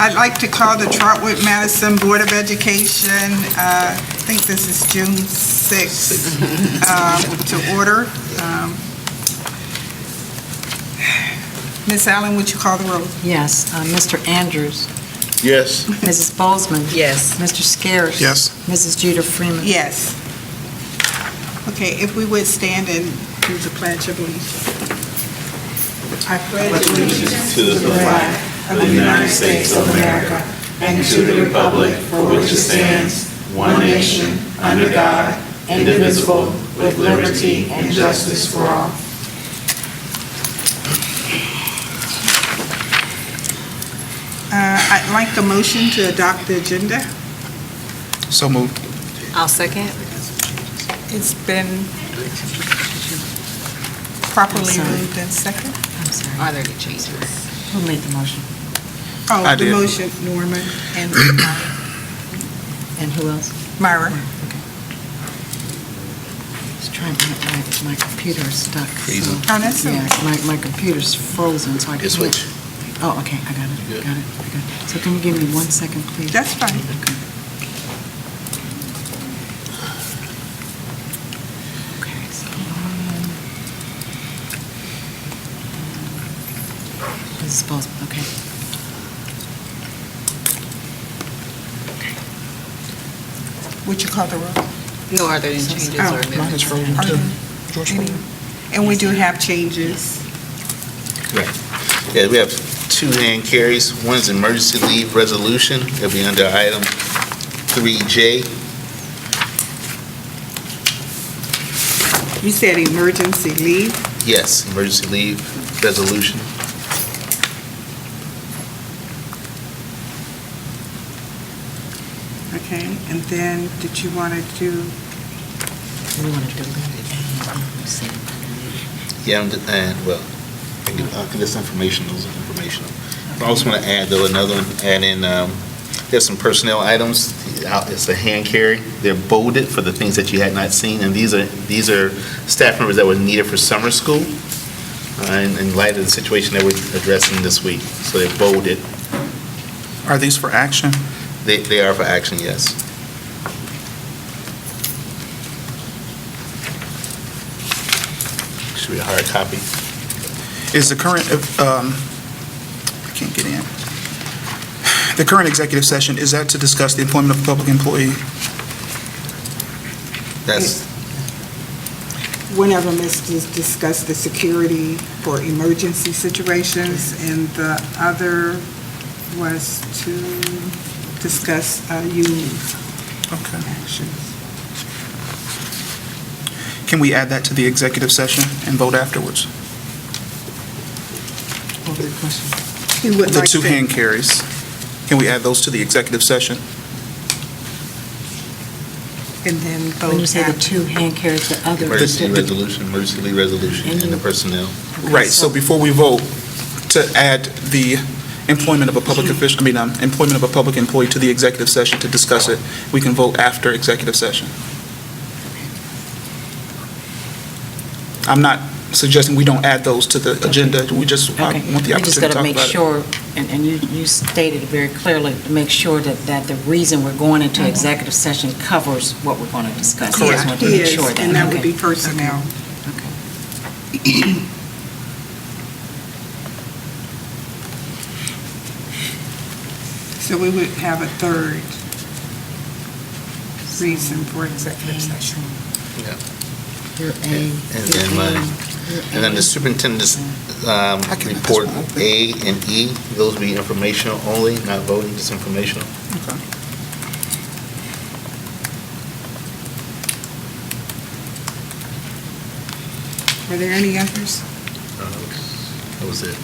I'd like to call the Trotwood-Madison Board of Education, I think this is June 6th, to order. Ms. Allen, would you call the roll? Yes. Mr. Andrews. Yes. Mrs. Bozeman. Yes. Mr. Scaris. Yes. Mrs. Judah Freeman. Yes. Okay, if we would stand and do the Pledge of Allegiance. I pledge allegiance to the flag of the United States of America and to the republic for which it stands, one nation, under God, indivisible, with liberty and justice for all. I'd like the motion to adopt the agenda. So moved. I'll second. It's been properly sorry. moved and second. I'm sorry. Are there any changes? Who made the motion? Oh, I the did. motion, Norman and And who else? Myra. Okay. Just trying to, my computer is stuck. Freezing. Oh, that's Yeah, okay. my computer's frozen, so I can't. Switch. Oh, okay, I got it. You good? Got it. Okay. So can you give me 1 second, please? That's fine. Okay. Okay, so, Mrs. Bozeman, okay. Would you call the roll? No, are there any changes or Oh, amendments? Mine is frozen Are too. there George any? frozen. And we do have changes. Right. Yeah, we have two hand carries. One is emergency leave resolution. It'll be under item 3J. You said emergency leave. Yes, emergency leave resolution. Okay, and then did you want to do, We want to delete it. Let's see. Yeah, well, I think that's informational, those are informational. I also want to add, though, another one, add in, there's some personnel items. It's a hand carry. They're bolded for the things that you had not seen, and these are staff members that were needed for summer school, in light of the situation that we're addressing this week. So they're bolded. Are these for action? They are for action, yes. Should be a hard copy. Is the current, I can't get in. The current executive session, is that to discuss the employment of a public employee? That's, whenever Mr. discussed the security for emergency situations, and the other was to discuss union Okay. actions. Can we add that to the executive session and vote afterwards? What was the question? He would The like two to- hand carries, can we add those to the executive session? And then vote When you say the after. two hand carries, the other. emergency emergency leave resolution, and the personnel. Okay, Right, so before we vote, to add the employment of a public official, employment of a public employee to the executive session to discuss it, we can vote after executive session. I'm not suggesting we don't add those to the agenda, we just want the Okay, we opportunity just to got to talk make about it. sure, and you stated very clearly, to make sure that the reason we're going into executive session covers what we're going to discuss. I just want to make Yes, sure that. and that would okay. be personnel. Okay. So we would have a third reason for executive session. Yeah. Your A. And then the superintendent's report A and E, those will be informational only, not voting, just informational. Okay. Are there any others? That was it.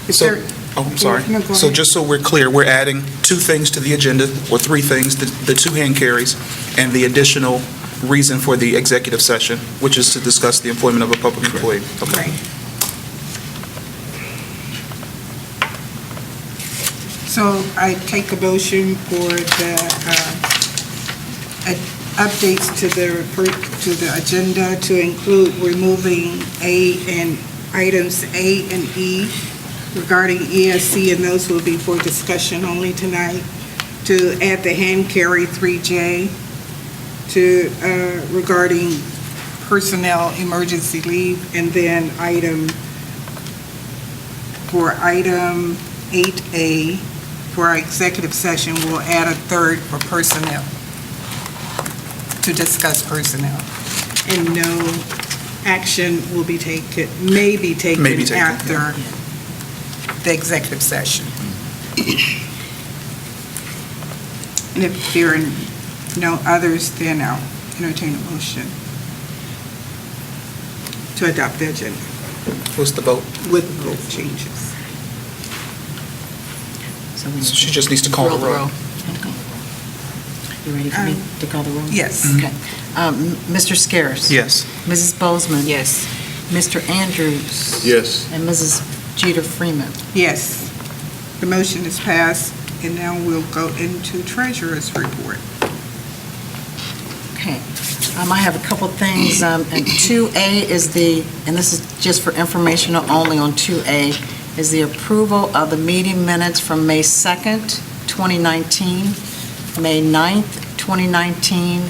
Is So, there- I'm sorry. No, go So ahead. just so we're clear, we're adding two things to the agenda, or three things, the two hand carries, and the additional reason for the executive session, which is to discuss the employment of a public employee. Okay. Right. So I take a motion for the updates to the agenda to include removing A and items A and E regarding ESC, and those will be for discussion only tonight, to add the hand carry 3J to, regarding personnel emergency leave, and then for item 8A, for our executive session, we'll add a third for personnel, to discuss personnel. And no action will be taken, may be taken after the executive session. And if there are no others, then I'll entertain a motion to adopt the agenda What's the vote? with both changes. So we need She just needs to call the roll. You ready for me to call the roll? Yes. Okay. Mr. Scares? Yes. Mrs. Bozeman? Yes. Mr. Andrews? Yes. And Mrs. Jeter Freeman? Yes. The motion is passed, and now we'll go into treasurer's report. Okay. I have a couple things. And 2A is and this is just for informational only on 2A, is the approval of the meeting minutes from May 2nd, 2019, May 9th, 2019,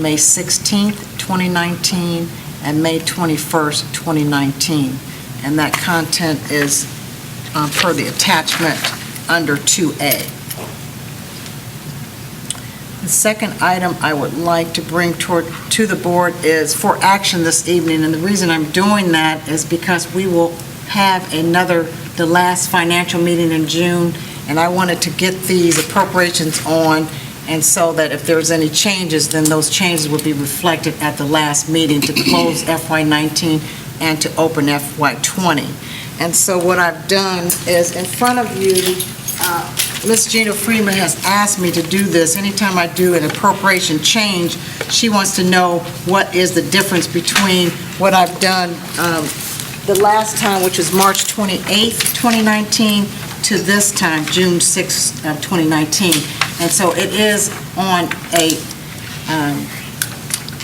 May 16th, 2019, and May 21st, 2019. And that content is per the attachment under 2A. The second item I would like to bring to the board is for action this evening, and the reason I'm doing that is because we will have the last financial meeting in June, and I wanted to get these appropriations on, and so that if there's any changes, then those changes will be reflected at the last meeting to close FY19 and to open FY20. And so what I've done is, in front of you, Ms. Gina Freeman has asked me to do this. Anytime I do an appropriation change, she wants to know what is the difference between what I've done the last time, which was March 28th, 2019, to this time, June 6th of 2019. And so it is on a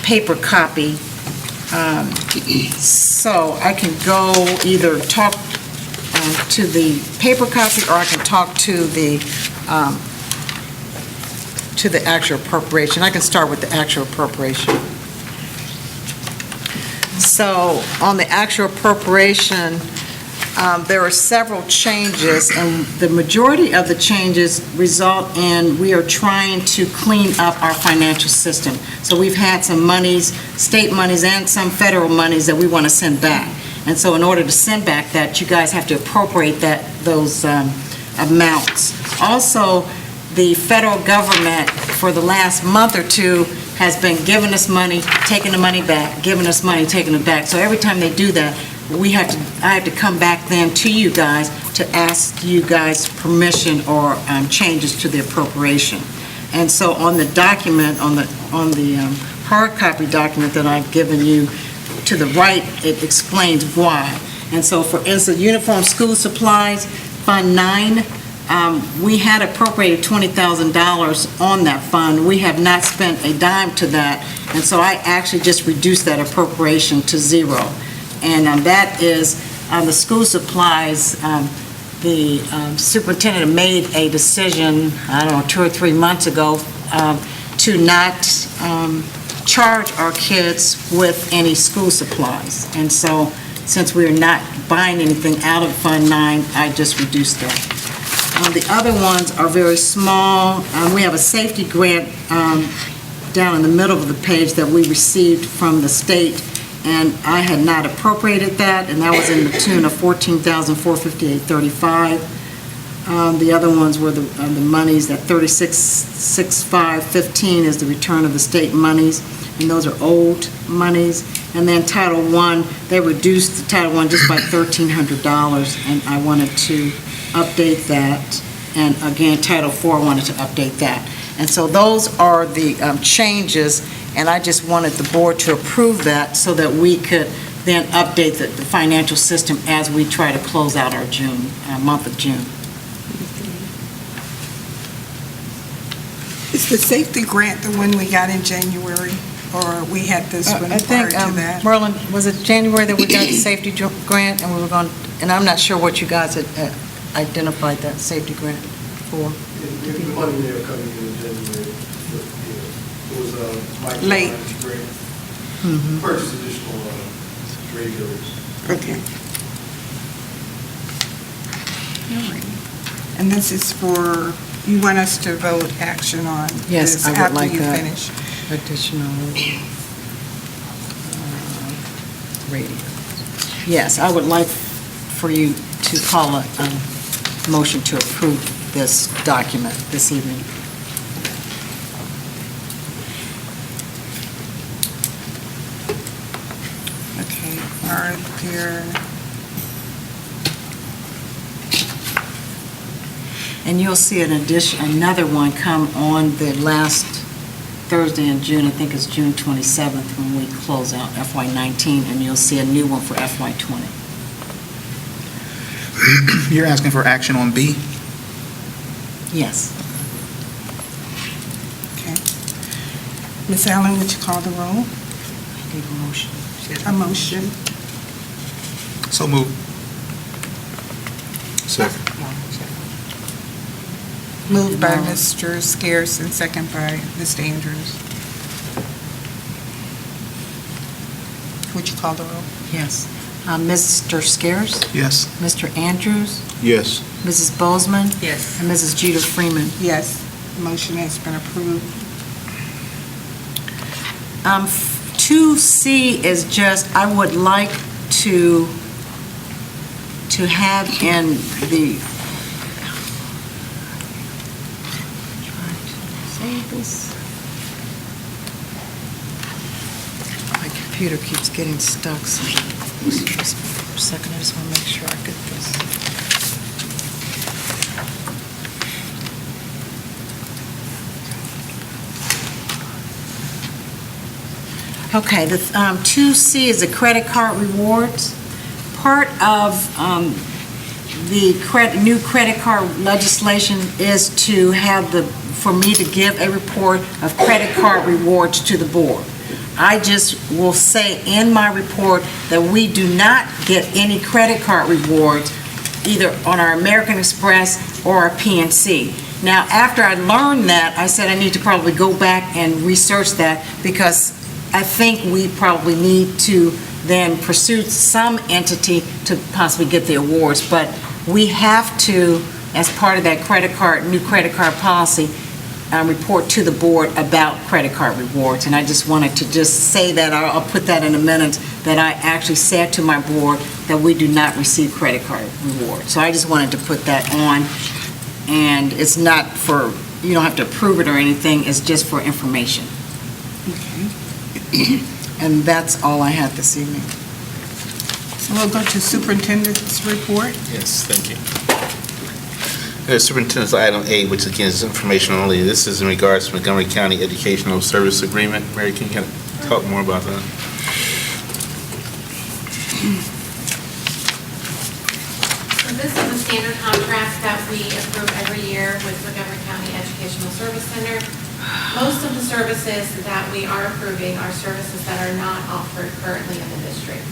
paper copy. So I can go either talk to the paper copy, or I can talk to the actual appropriation. I can start with the actual appropriation. So on the actual appropriation, there are several changes, and the majority of the changes result in we are trying to clean up our financial system. So we've had some monies, state monies and some federal monies that we want to send back. And so in order to send back that, you guys have to appropriate those amounts. Also, the federal government for the last month or two has been giving us money, taking the money back, giving us money, taking it back. So every time they do that, I have to come back then to you guys to ask you guys permission or changes to the appropriation. And so on the document, on the hard copy document that I've given you, to the right, it explains why. And so for instance, uniform school supplies, Fund 9, we had appropriated $20,000 on that fund. We have not spent a dime to that, and so I actually just reduced that appropriation to zero. And that is the school supplies. The superintendent made a decision, I don't know, 2 or 3 months ago, to not charge our kids with any school supplies. And so, since we're not buying anything out of Fund 9, I just reduced that. The other ones are very small. We have a safety grant down in the middle of the page that we received from the state, and I had not appropriated that, and that was in the tune of $14,458.35. The other ones were the monies, that $36,655.15 is the return of the state monies, and those are old monies. And then Title I, they reduced the Title I just by $1,300, and I wanted to update that. And again, Title IV, I wanted to update that. And so those are the changes, and I just wanted the board to approve that so that we could then update the financial system as we try to close out our month of June. Is the safety grant the one we got in January? or we had this one I prior think, to that? Merlin, was it January that we got the safety grant, and we were going, and I'm not sure what you guys had identified that safety grant for? The money may have come in January, but, yeah, it was Mike Late. Ryan's grant, Mhm. purchase additional radios. Okay. All right. And this is for, you want us to vote action on Yes, this I would after like you that. finish? Additional radio. Yes, I would like for you to call a motion to approve this document this evening. Okay, are there, And you'll see another one come on the last Thursday in June, I think it's June 27th, when we close out FY19, and you'll see a new one for FY20. You're asking for action on B? Yes. okay. Ms. Allen, would you call the roll? I need a motion. A motion. So moved. Second. Moved by Mr. Scarce and second by Mr. Andrews. Would you call the roll? Yes. Mr. Scares, Yes. Mr. Andrews, Yes. Mrs. Bozeman, Yes. and Mrs. Jeter Freeman. Yes, the motion has been approved. 2C is just, I would like to have in the, trying to say this. My computer keeps getting stuck, so just for a second, I just want to make sure I get this. Okay, the 2C is the credit card rewards. Part of the new credit card legislation is to have for me to give a report of credit card rewards to the board. I just will say in my report that we do not get any credit card rewards either on our American Express or our PNC. Now, after I learned that, I said I need to probably go back and research that, because I think we probably need to then pursue some entity to possibly get the awards. But we have to, as part of that new credit card policy, report to the board about credit card rewards. And I just wanted to just say that, I'll put that in a minute, that I actually said to my board that we do not receive credit card rewards. So I just wanted to put that on. And it's not for, you don't have to approve it or anything, it's just for information. Okay. And that's all I had this evening. So we'll go to superintendent's report. Yes, thank you. Superintendent's item A, which again is information only. This is in regards to Montgomery County Educational Service Agreement. Mary, can you kind of talk more about that? So this is a standard contract that we approve every year with Montgomery County Educational Service Center. Most of the services that we are approving are services that are not offered currently in the district.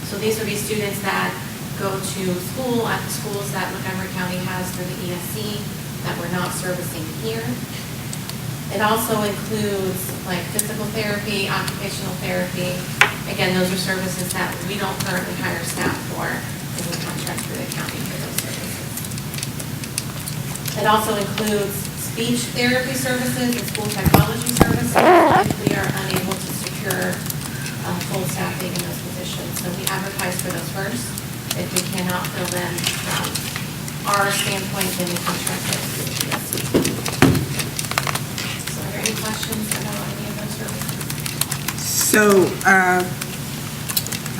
So these would be students that go to school at the schools that Montgomery County has through the ESC that we're not servicing here. It also includes like physical therapy, occupational therapy. Again, those are services that we don't currently hire staff for, and we contract through the county for those services. It also includes speech therapy services and school technology services if we are unable to secure full staffing in those positions. So we advertise for those first. If we cannot fill them from our standpoint, then we contract those through the PSC. So are there any questions about any of those services? So,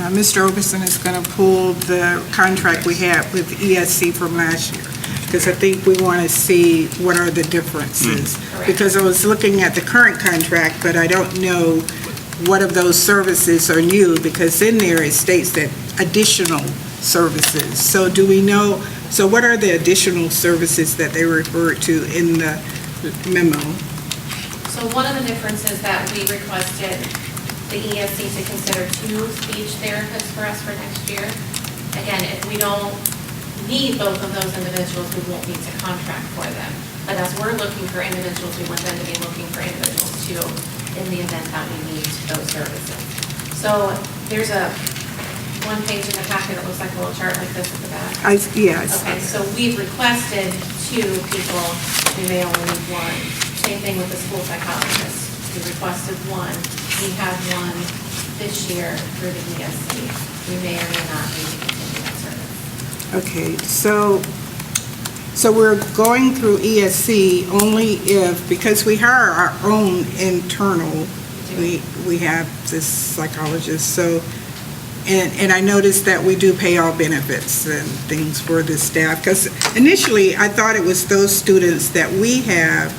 Mr. Oberson is going to pull the contract we had with ESC from last year, because I think we want to see what are the differences. Correct. Because I was looking at the current contract, but I don't know what of those services are new, because in there it states that additional services. So do we know, so what are the additional services that they refer to in the memo? So So one of the differences that we requested the ESC to consider 2 speech therapists for us for next year. Again, if we don't need both of those individuals, we won't need to contract for them. But as we're looking for individuals, we want them to be looking for individuals too in the event that we need those services. So there's a one page in the packet that looks like a little chart like this at the back. Yes. Okay, so we've requested 2 people, we may only need 1. Same thing with the school psychologist. We requested 1, we have 1 this year through the ESC. We may or may not need to continue that service. Okay, so we're going through ESC only if, because we hire our own internal, we have this psychologist, so, and I noticed that we do pay all benefits and things for the staff, because initially, I thought it was those students that we have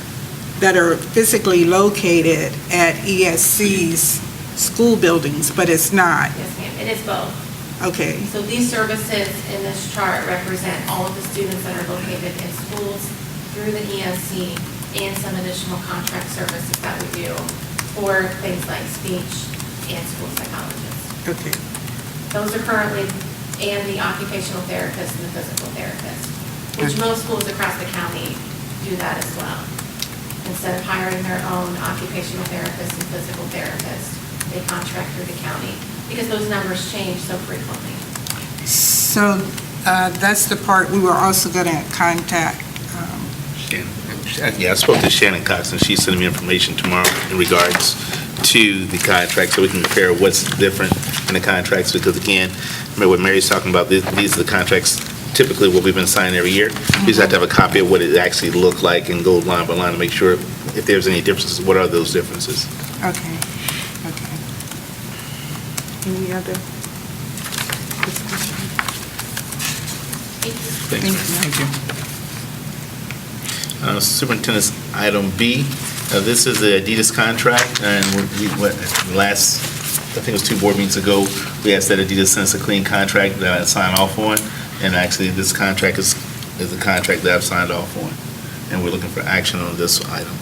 that are physically located at ESC's school buildings, but it's not. Yes, ma'am, it is both. Okay, So these services in this chart represent all of the students that are located in schools through the ESC and some additional contract services that we do for things like speech and school psychologists. okay. Those are currently, and the occupational therapist and the physical therapist, which most schools across the county do that as well. Instead of hiring their own occupational therapist and physical therapist, they contract through the county, because those numbers change so frequently. So that's the part we were also going to contact. Yeah, I spoke to Shannon Cox, and she's sending me information tomorrow in regards to the contract, so we can compare what's different in the contracts, because again, remember what Mary's talking about, these are the contracts, typically what we've been signing every year. We just have to have a copy of what it actually looked like and go line by line to make sure if there's any differences, what are those differences? Okay, okay. Any other discussion? Thank you. Superintendent's item B, this is the Adidas contract, and last, I think it was 2 board meetings ago, we asked that Adidas send us a clean contract that I signed off on, and actually this contract is the contract that I've signed off on, and we're looking for action on this item.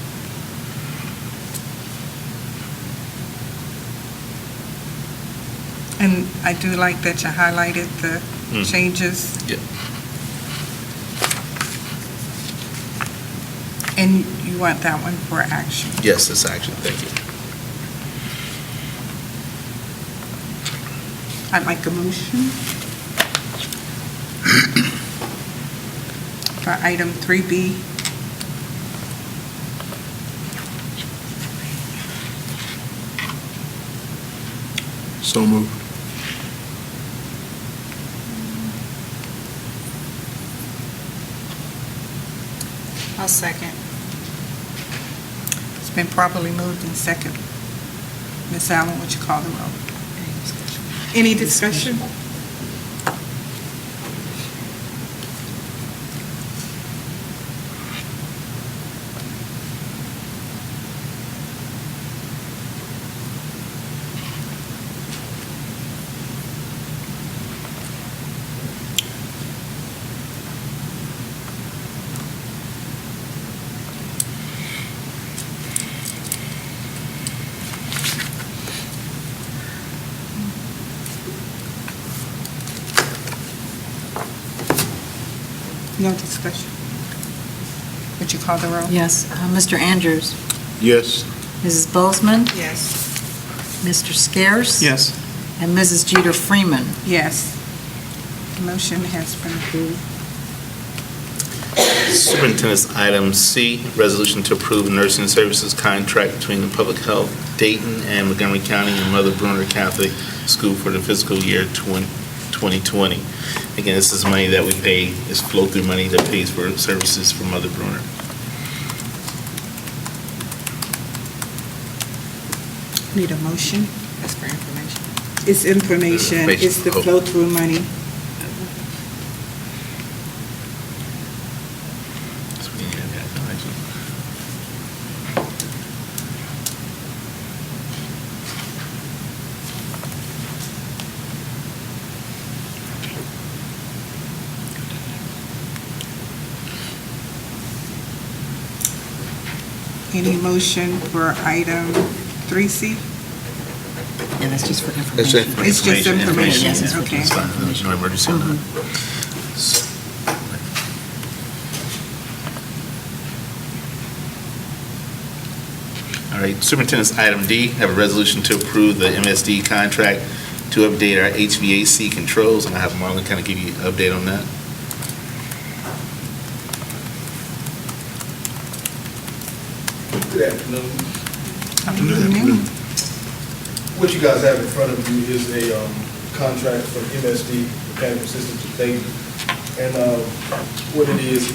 And I do like that you highlighted the changes. Yeah. And you want that one for action. Yes, it's action, thank you. I'd like a motion for item 3B. So moved. I'll second. It's been properly moved and second. Ms. Allen, would you call the roll? Any discussion? No discussion. Would you call the roll? Yes. Mr. Andrews? Yes. Mrs. Bozeman? Yes. Mr. Scarce? Yes. And Mrs. Jeter Freeman? Yes. The motion has been approved. Superintendent's item C, resolution to approve nursing services contract between the Public Health Dayton and Montgomery County and Mother Bruner Catholic School for the fiscal year 2020. Again, this is money that we pay, it's flow-through money that pays for services for Mother Bruner. Need a motion? That's for information. It's information, it's the Oh. flow-through money. So we have that, actually. Any motion for item 3C? And that's just for That's information. it. It's just information, okay. It's fine. There's no emergency on that. All right, Superintendent's item D, have a resolution to approve the MSD contract to update our HVAC controls, and I have Marlon kind of give you an update on that. Good afternoon. Afternoon. What you guys have in front of you is a contract from MSD, Mechanical Systems of Dayton. And what it is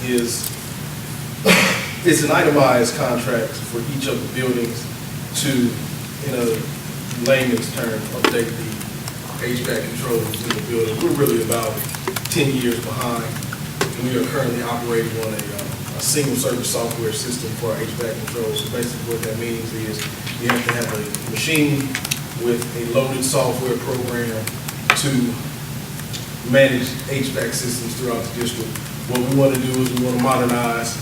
it's an itemized contract for each of the buildings to, in a layman's term, update the HVAC controls in the building. We're really about 10 years behind. We are currently operating on a single service software system for our HVAC controls. So basically what that means is you have to have a machine with a loaded software program to manage HVAC systems throughout the district. What we want to do is we want to modernize,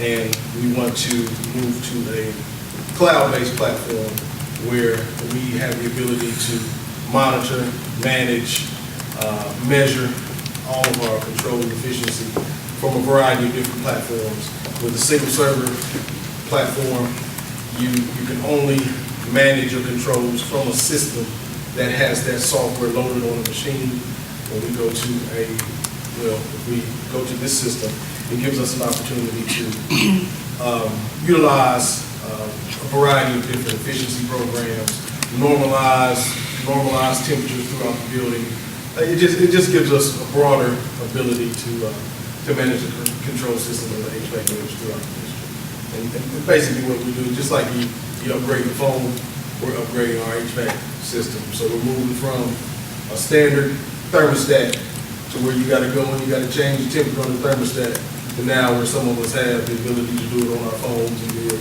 and we want to move to a cloud-based platform where we have the ability to monitor, manage, measure all of our control efficiency from a variety of different platforms. With a single server platform, you can only manage your controls from a system that has that software loaded on the machine. When we go to if we go to this system, it gives us an opportunity to utilize a variety of different efficiency programs, normalize temperatures throughout the building. It just gives us a broader ability to manage the control system of the HVAC units throughout the district. And basically what we do, just like you upgrade the phone, we're upgrading our HVAC system. So we're moving from a standard thermostat to where you got to go and you got to change the temperature on the thermostat to now where some of us have the ability to do it on our phones and do it,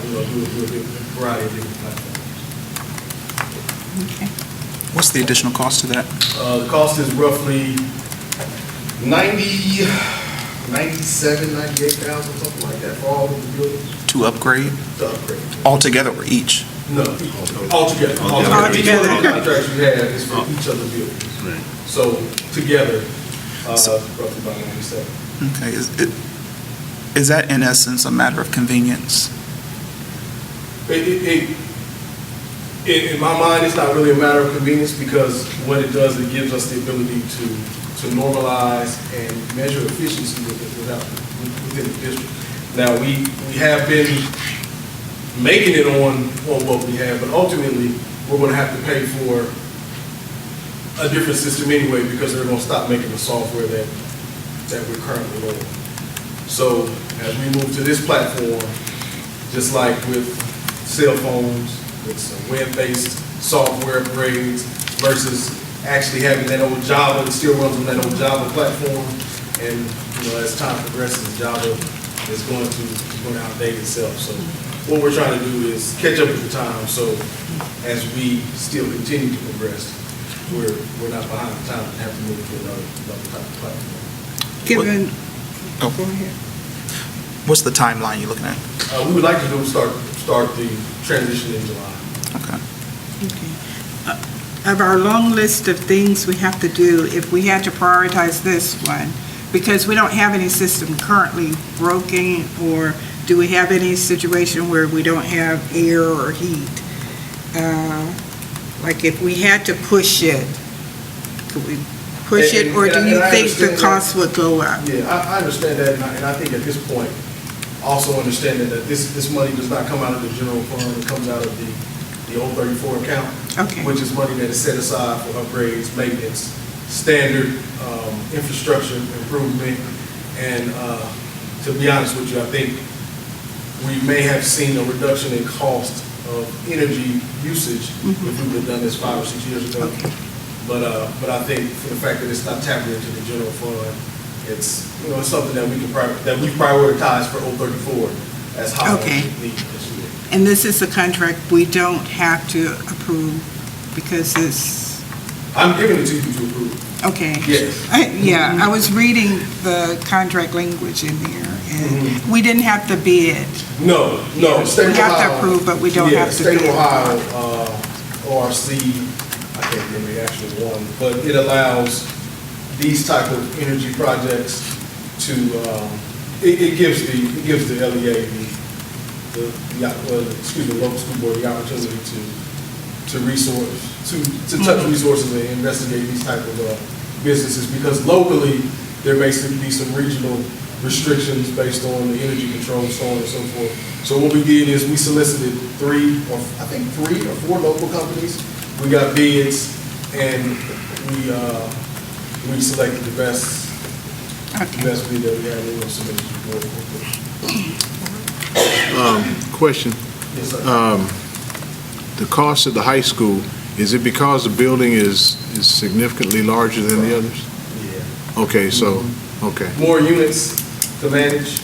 do a variety of different platforms. Okay. What's the additional cost to that? The cost is roughly 97, 98,000, something like that for all of the buildings To upgrade? to upgrade. Altogether or each? No, altogether. Altogether. Each one of the contracts we have is for each of the buildings. Right. So together, roughly about 97. Okay, is that in essence a matter of convenience? In my mind, it's not really a matter of convenience because what it does, it gives us the ability to normalize and measure efficiency within the district. Now, we have been making it on what we have, but ultimately, we're going to have to pay for a different system anyway because they're going to stop making the software that we're currently on. So as we move to this platform, just like with cell phones, it's a web-based software upgrades versus actually having that old Java that still runs on that old Java platform. And as time progresses, Java is going to outdate itself. So what we're trying to do is catch up with the time. So as we still continue to progress, we're not behind the time and have to move to another type of platform. Given, Oh. go ahead. What's the timeline you're looking at? We would like to start the transition in July. Okay. Of our long list of things we have to do, if we had to prioritize this one, because we don't have any system currently broken, or do we have any situation where we don't have air or heat? Like if we had to push it, could we push it, or do you think the cost would go up? Yeah, I understand that, and I think at this point, also understanding that this money does not come out of the general fund, it comes out of the 034 account, Okay. which is money that is set aside for upgrades, maintenance, standard infrastructure improvement, and to be honest with you, I think we may have seen a reduction in cost of energy usage if we would have done this 5 or 6 years ago. Okay. But I think for the fact that it's not tapped into the general fund, it's it's something that we prioritize for 034 as high as Okay. we need this year. And this is a contract we don't have to approve because it's, I'm giving it to you to approve. okay. Yes. I was reading the contract language in there, bid. We didn't have to bid. No, state We of have to Ohio. approve, but we don't Yeah, have to state of bid. Ohio, ORC, I can't remember the actual one, but it allows these type of energy projects to, it gives the LEA, the local school board, the opportunity to touch resources and investigate these type of businesses, because locally, there may be some regional restrictions based on the energy control, so on and so forth. So what we did is we solicited 3 or 4 local companies. We got bids, and we selected the best bid that we had in the submission for. Question. Yes, sir. The cost of the high school, is it because the building is significantly larger than the others? Yeah. Okay, so, okay. More units to manage.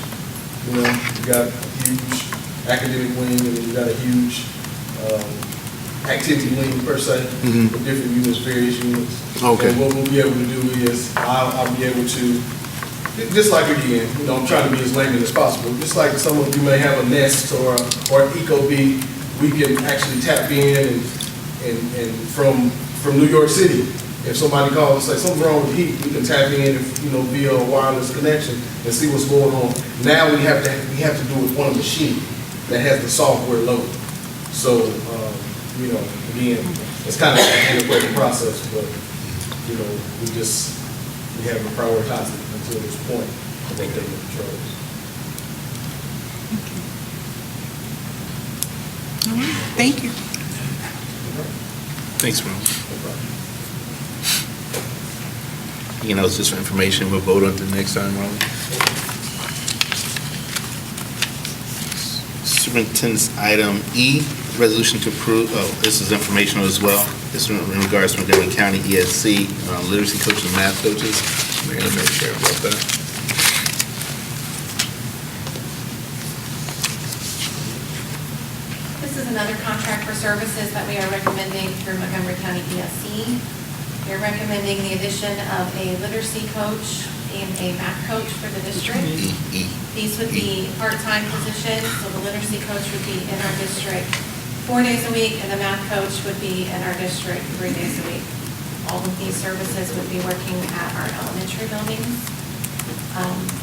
You got a huge academic wing, and then you got a huge activity wing per se, with different units, various units. Okay. And what we'll be able to do is, I'll be able to, just like again, I'm trying to be as layman as possible. Just like some of you may have a Nest or an Ecobee, we can actually tap in and from New York City. If somebody calls and says something's wrong with heat, we can tap in, via a wireless connection and see what's going on. Now we have to do it on a machine that has the software loaded. So, again, it's kind of an antiquated process, but we haven't prioritized it until this point of updating the controls. All right, thank you. Thanks, Ron. It's just for information. We'll vote on it the next time, Ron. Superintendent's item E, resolution to approve, this is informational as well. This is in regards to Montgomery County ESC, literacy coaches and math coaches. Mary, let me share about that. This is another contract for services that we are recommending through Montgomery County ESC. We're recommending the addition of a literacy coach and a math coach for the district. These would be part-time positions, so the literacy coach would be in our district 4 days a week, and the math coach would be in our district 3 days a week. All of these services would be working at our elementary buildings.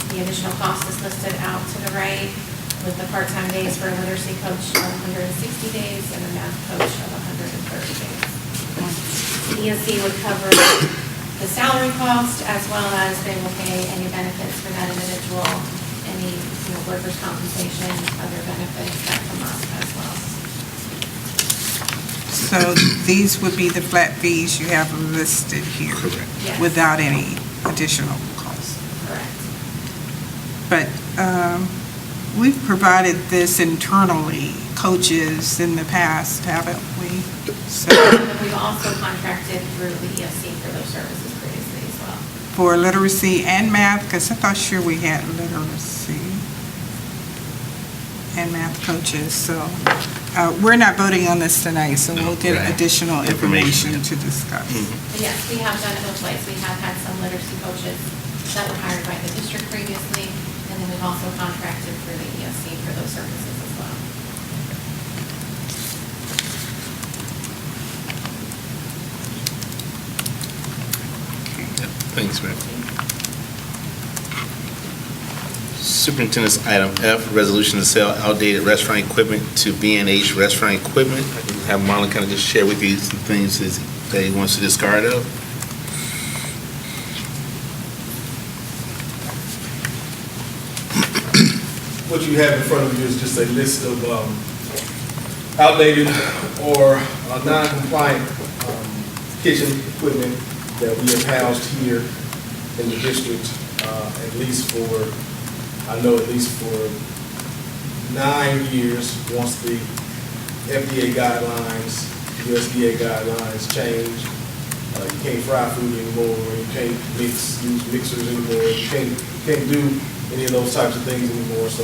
The additional cost is listed out to the right, with the part-time days for a literacy coach of 160 days and a math coach of 130 days. The ESC would cover the salary cost, as well as they will pay any benefits for that individual, any workers' compensation, other benefits that come up as well. So these would be the flat fees you have listed here. Correct. Yes. Without any additional costs. Correct. But we've provided this internally, coaches in the past, haven't we? So And we've also contracted through the ESC for those services previously as well. for literacy and math, because I thought sure we had literacy and math coaches, so we're not voting on this tonight, so we'll get Right. additional information to discuss. But yes, we have done it both ways. We have had some literacy coaches that were hired by the district previously, and then we've also contracted through the ESC for those services as well. Thanks, man. Superintendent's item F, resolution to sell outdated restaurant equipment to B&H Restaurant Equipment. I can have Marlon kind of just share with you some things that he wants to discard of. What you have in front of you is just a list of outdated or non-compliant kitchen equipment that we have housed here in the district, at least for 9 years, once the FDA guidelines, USDA guidelines change. You can't fry food anymore, you can't use mixers anymore, you can't do any of those types of things anymore, so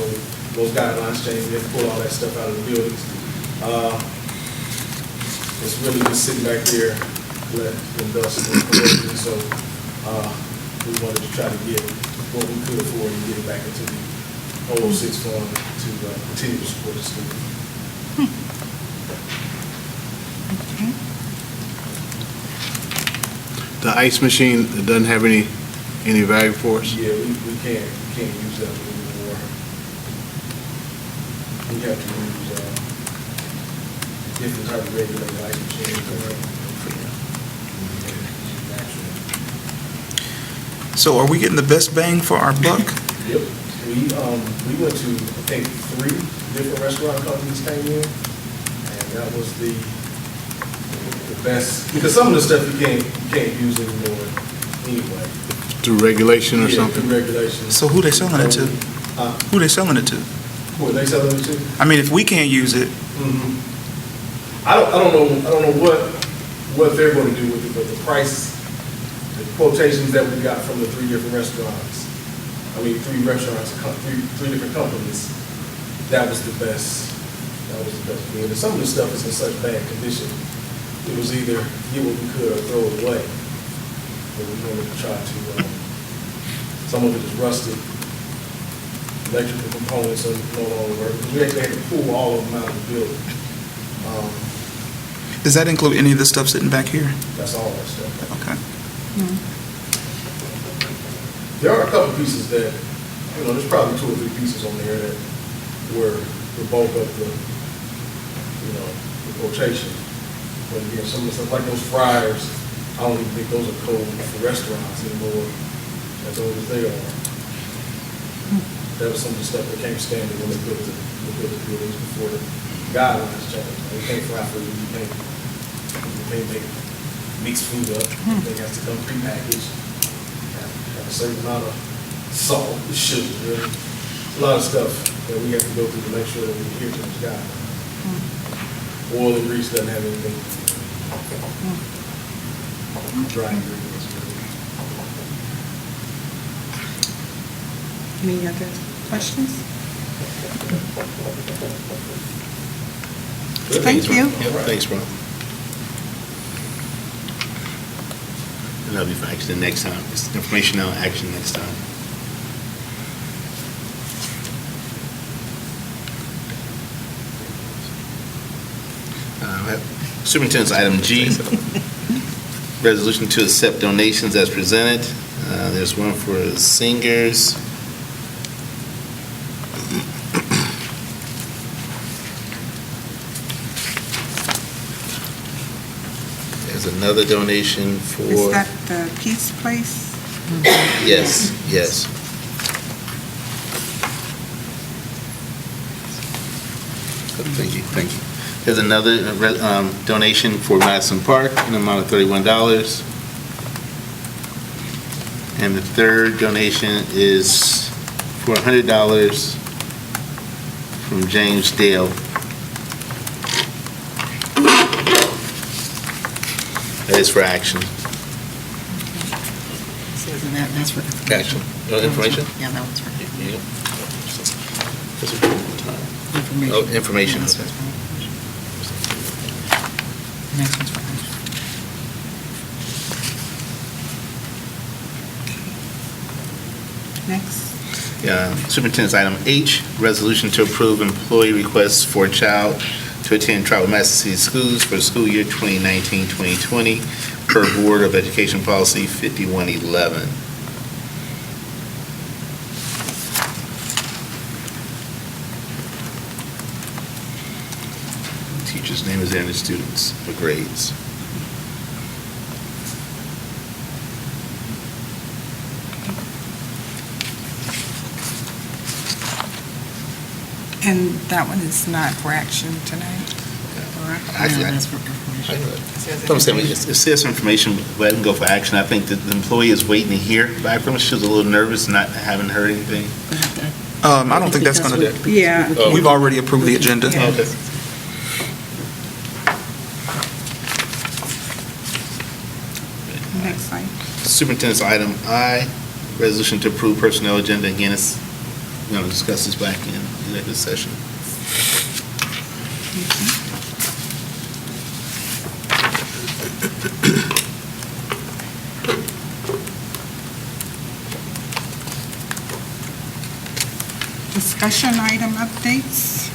those guidelines change, we have to pull all that stuff out of the buildings. It's really just sitting back there, let them dust and corrosion, so we wanted to try to get what we could afford and get it back into the 006 fund to continue to support the school. The ice machine doesn't have any value for us? Yeah, we can't use that anymore. We have to use different type of regulated ice machines. So are we getting the best bang for our buck? Yep. We went to, I think, 3 different restaurant companies came in, and that was the best, because some of the stuff you can't use anymore anyway. Through regulation or Yeah, something? through regulations. So who they selling it to? Who they selling it to? Who are they selling it to? I mean, if we can't use it, I don't know what they're going to do with it, but the price, the quotations that we got from the 3 different restaurants, 3 restaurants, 3 different companies, that was the best. That was the best deal. And some of the stuff is in such bad condition, it was either get what we could or throw it away. But we wanted to try to, some of it is rusted, electrical components are no longer working. We actually had to pull all of them out of the building. does that include any of the stuff sitting back here? That's all that stuff. Okay. There are a couple pieces that, there's probably 2 or 3 pieces on there that were the bulk of the quotation. But again, some of the stuff, like those fryers, I don't even think those are code for restaurants anymore, as old as they are. That was some of the stuff that came standard when they built the buildings before the guidelines changed. You can't fry food, you can't make mixed food up. Everything has to come prepackaged. Have a certain amount of salt, sugar, a lot of stuff that we have to go through to make sure that we adhere to those guidelines. Oil and grease doesn't have anything. Dry ingredients. Any other questions? Thank you. Yep, thanks, bro. And that'll be for action next time. It's informational action next time. Superintendent's item G, resolution to accept donations as presented. There's one for singers. There's another donation for. Is that the Peace Place? Yes, yes. Thank you, thank you. There's another donation for Madison Park in the amount of $31. And the third donation is for $100 from James Dale. That is for action. That's for Action. Information? Yeah, that one's for Yeah. information. Oh, information. Yeah, that's Okay. what's for- Next one's for action. Next. Superintendent's item H, resolution to approve employee requests for a child to attend Trotwood-Madison City Schools for the school year 2019-2020 per Board of Education Policy 5111. Teacher's name is there and the students' grades. And that one is not for action tonight? Actually, Yeah, that's for information. I'm saying, it says information, let them go for action. I think that the employee is waiting to hear back from us. She was a little nervous, not having heard anything. I don't think that's going to, Yeah. Oh. we've already approved the agenda. Yeah. Okay. Next slide. Superintendent's item I, resolution to approve personnel agenda. Again, it's, we're going to discuss this back in executive session. Discussion item updates.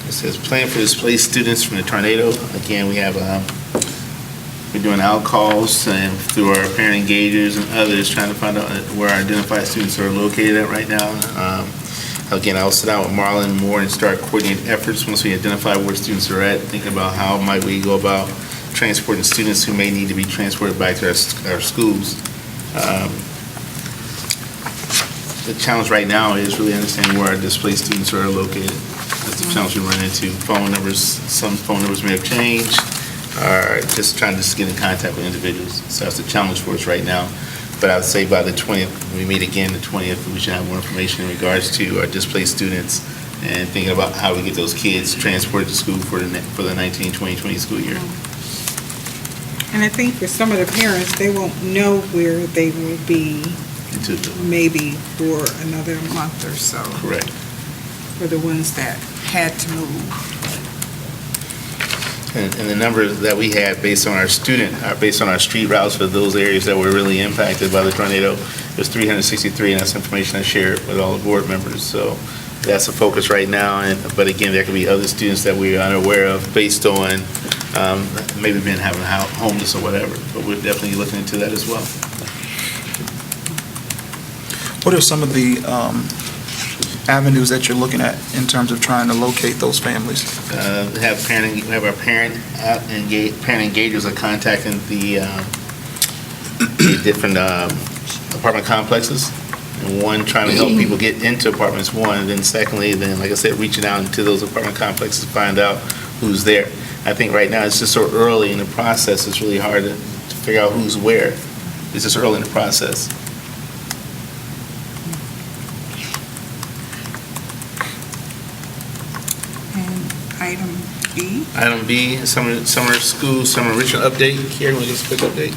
It says plan for displaced students from the tornado. Again, we have, we're doing out calls and through our parent engagers and others, trying to find out where our identified students are located at right now. Again, I'll sit down with Marlon Moore and start coordinating efforts once we identify where students are at, thinking about how might we go about transporting students who may need to be transported back to our schools. The challenge right now is really understanding where our displaced students are located. That's the challenge we run into. Phone numbers, some phone numbers may have changed, or just trying to get in contact with individuals. So that's a challenge for us right now. But I would say by the 20th, when we meet again the 20th, we should have more information in regards to our displaced students and thinking about how we get those kids transported to school for the 19-2020 school year. And I think for some of the parents, they won't know where they will be maybe for another month or so. Correct. For the ones that had to move. And the numbers that we had based on our based on our street routes for those areas that were really impacted by the tornado, was 363, and that's information I shared with all the board members. So that's a focus right now. But again, there could be other students that we're unaware of based on maybe been having homeless or whatever. But we're definitely looking into that as well. What are some of the avenues that you're looking at in terms of trying to locate those families? We have our parent engagers are contacting the different apartment complexes. And one, trying to help people get into apartments, one, and then secondly, like I said, reaching out into those apartment complexes to find out who's there. I think right now it's just so early in the process, it's really hard to figure out who's where. It's just early in the process. Item B. Item B, summer school, summer enrichment update. Karen, will you just quick update?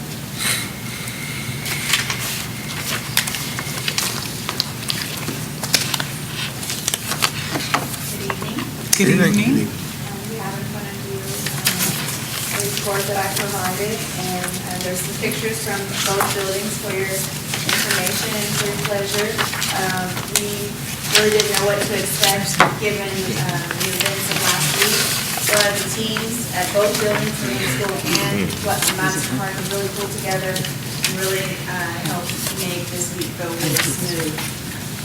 Good evening. We have in front of you a report that I provided, and there's some pictures from both buildings for your information and for your pleasure. We really didn't know what to expect given the events of last week. So the teams at both buildings, the main school and Madison Park, have really pulled together and really helped make this week go really smooth.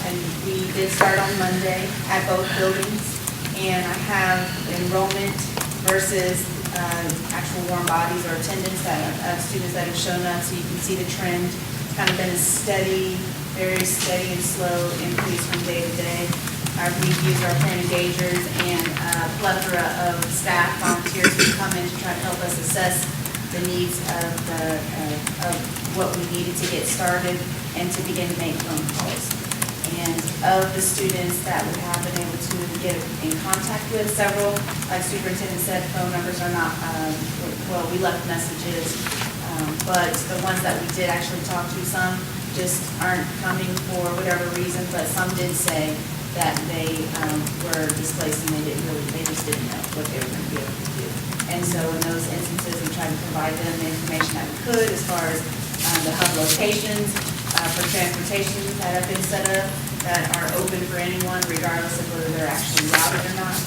And we did start on Monday at both buildings. And I have enrollment versus actual warm bodies or attendance of students that have shown up, so you can see the trend. It's kind of been a steady, very steady and slow increase from day to day. We've used our parent engagers and a plethora of staff volunteers who come in to try to help us assess the needs of what we needed to get started and to begin to make phone calls. And of the students that we have been able to get in contact with, several, like superintendent said, phone numbers are not, well, we left messages, but the ones that we did actually talk to, some just aren't coming for whatever reason, but some did say that they were displaced and they just didn't know what they were going to be able to do. And so in those instances, we tried to provide them the information that we could as far as the hub locations, for transportation that have been set up that are open for anyone regardless of whether they're actually routed or not,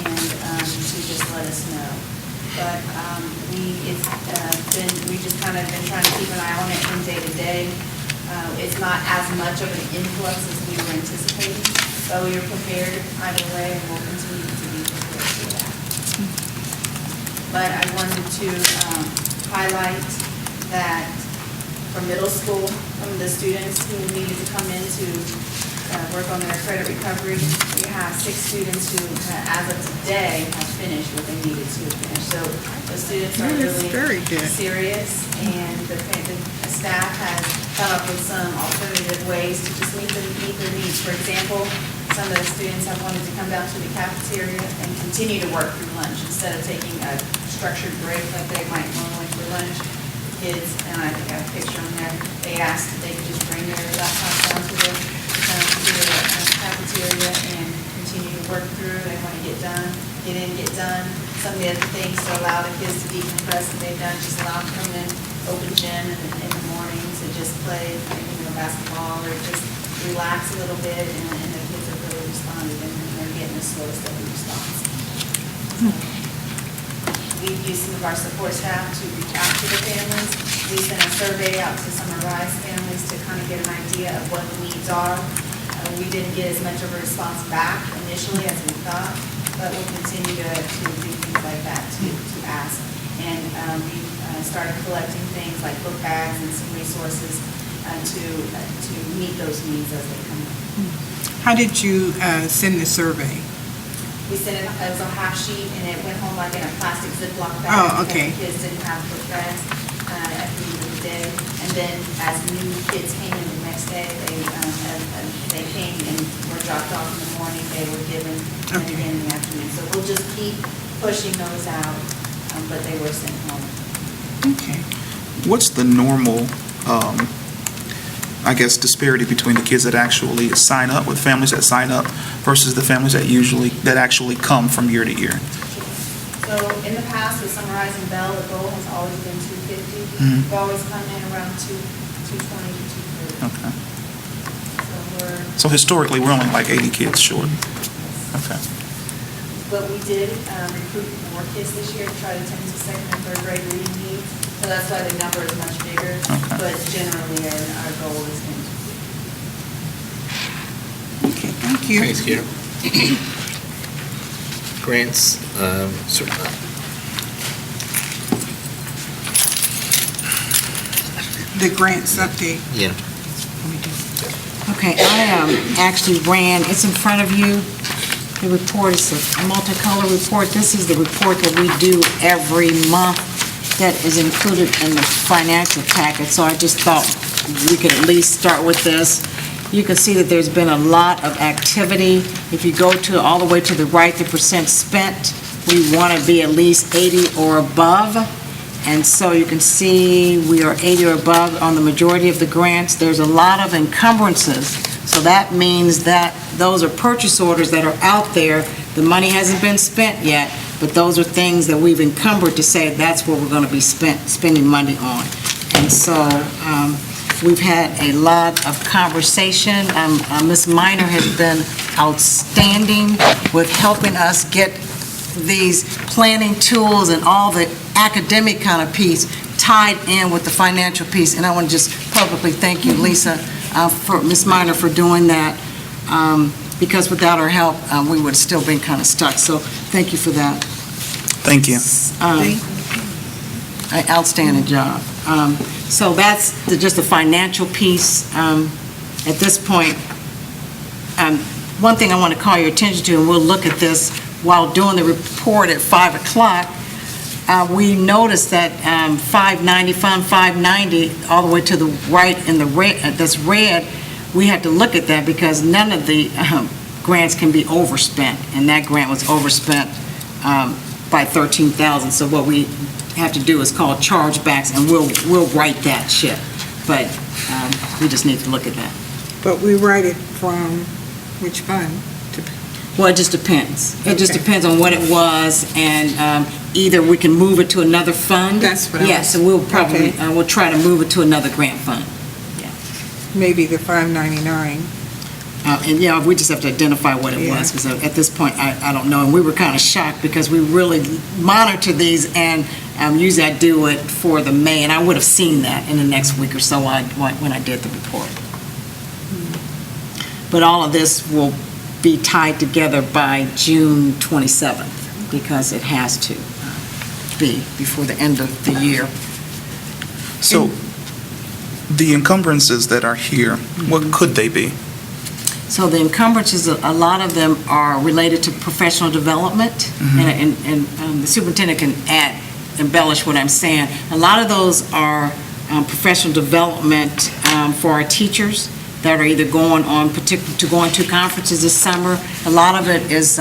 and to just let us know. But we just kind of been trying to keep an eye on it from day to day. It's not as much of an influx as we were anticipating, but we are prepared either way and we'll continue to be prepared for that. But I wanted to highlight that for middle school, from the students who needed to come in to work on their credit recovery, we have 6 students who, as of today, have finished what they needed to finish. So the students are really serious, and the staff has come up with some alternative ways to just meet their needs. For example, some of the students have wanted to come down to the cafeteria and continue to work through lunch instead of taking a structured break like they might normally for lunch. Kids, and I think I have a picture on there, they asked if they could just bring their laptops down to the cafeteria and continue to work through. They want to get in, get done. Some of the other things to allow the kids to decompress that they've done, just allow them to come in, open gym in the mornings and just play basketball or just relax a little bit in the responded, and they're getting a slow, steady response. We've used some of our support staff to reach out to the families. We sent a survey out to some of Rise families to kind of get an idea of what the needs are. We didn't get as much of a response back initially as we thought, but we'll continue to do things like that to ask. And we started collecting things like book bags and some resources to meet those needs as they come up. How did you send the survey? We sent it as a half sheet, and it went home like in a plastic Ziploc bag. Oh, okay. Because the kids didn't have book bags at the end of the day. And then as new kids came in the next day, they came and were dropped off in the morning, they were given, and Okay. again in the afternoon. So we'll just keep pushing those out, but they were sent home. Okay. What's the normal, I guess, disparity between the kids that actually sign up, with families that sign up, versus the families that actually come from year to year? So in the past, with Sunrise and Bell, the goal has always been 250. Mhm. We've always come in around 220 to 230. Okay. So we're, So historically, we're only like 80 kids short. Okay. but we did recruit more kids this year to try to attend to second and third grade reading needs. So that's why the number is much bigger. Okay. But generally, our goal has been 250. Okay, thank you. Thanks, Karen. Grants, The grants update. yeah. Okay, I actually ran, it's in front of you, the report is a multicolor report. This is the report that we do every month that is included in the financial packet, so I just thought we could at least start with this. You can see that there's been a lot of activity. If you go to, all the way to the right, the percent spent, we want to be at least 80 or above. And so you can see we are 80 or above on the majority of the grants. There's a lot of encumbrances. So that means that those are purchase orders that are out there. The money hasn't been spent yet, but those are things that we've encumbered to say that's what we're going to be spending money on. And so we've had a lot of conversation. Ms. Minor has been outstanding with helping us get these planning tools and all the academic kind of piece tied in with the financial piece. And I want to just publicly thank you, Lisa, for Ms. Minor, for doing that, because without her help, we would have still been kind of stuck. So thank you for that. Thank you. Outstanding job. So that's just the financial piece. At this point, one thing I want to call your attention to, and we'll look at this while doing the report at 5 o'clock, we noticed that 590, Fund 590, all the way to the right in the red, that's red, we had to look at that because none of the grants can be overspent, and that grant was overspent by $13,000. So what we have to do is call chargebacks, and we'll write that ship. But we just need to look at that. But we write it from which fund? Well, it just depends. It just Okay. depends on what it was, and either we can move it to another fund. That's what I was- Yes, and we'll probably, Okay. we'll try to move it to another grant fund. Maybe the 599. And, yeah, we just have to identify what it Yeah. was, because at this point, I don't know. And we were kind of shocked because we really monitor these, and usually I do it for the May, and I would have seen that in the next week or so when I did the report. But all of this will be tied together by June 27th, because it has to be before the end of the year. So the encumbrances that are here, what could they be? So the encumbrances, a lot of them are related to professional development, and the superintendent can embellish what I'm saying. A lot of those are professional development for our teachers that are either going to conferences this summer. A lot of it is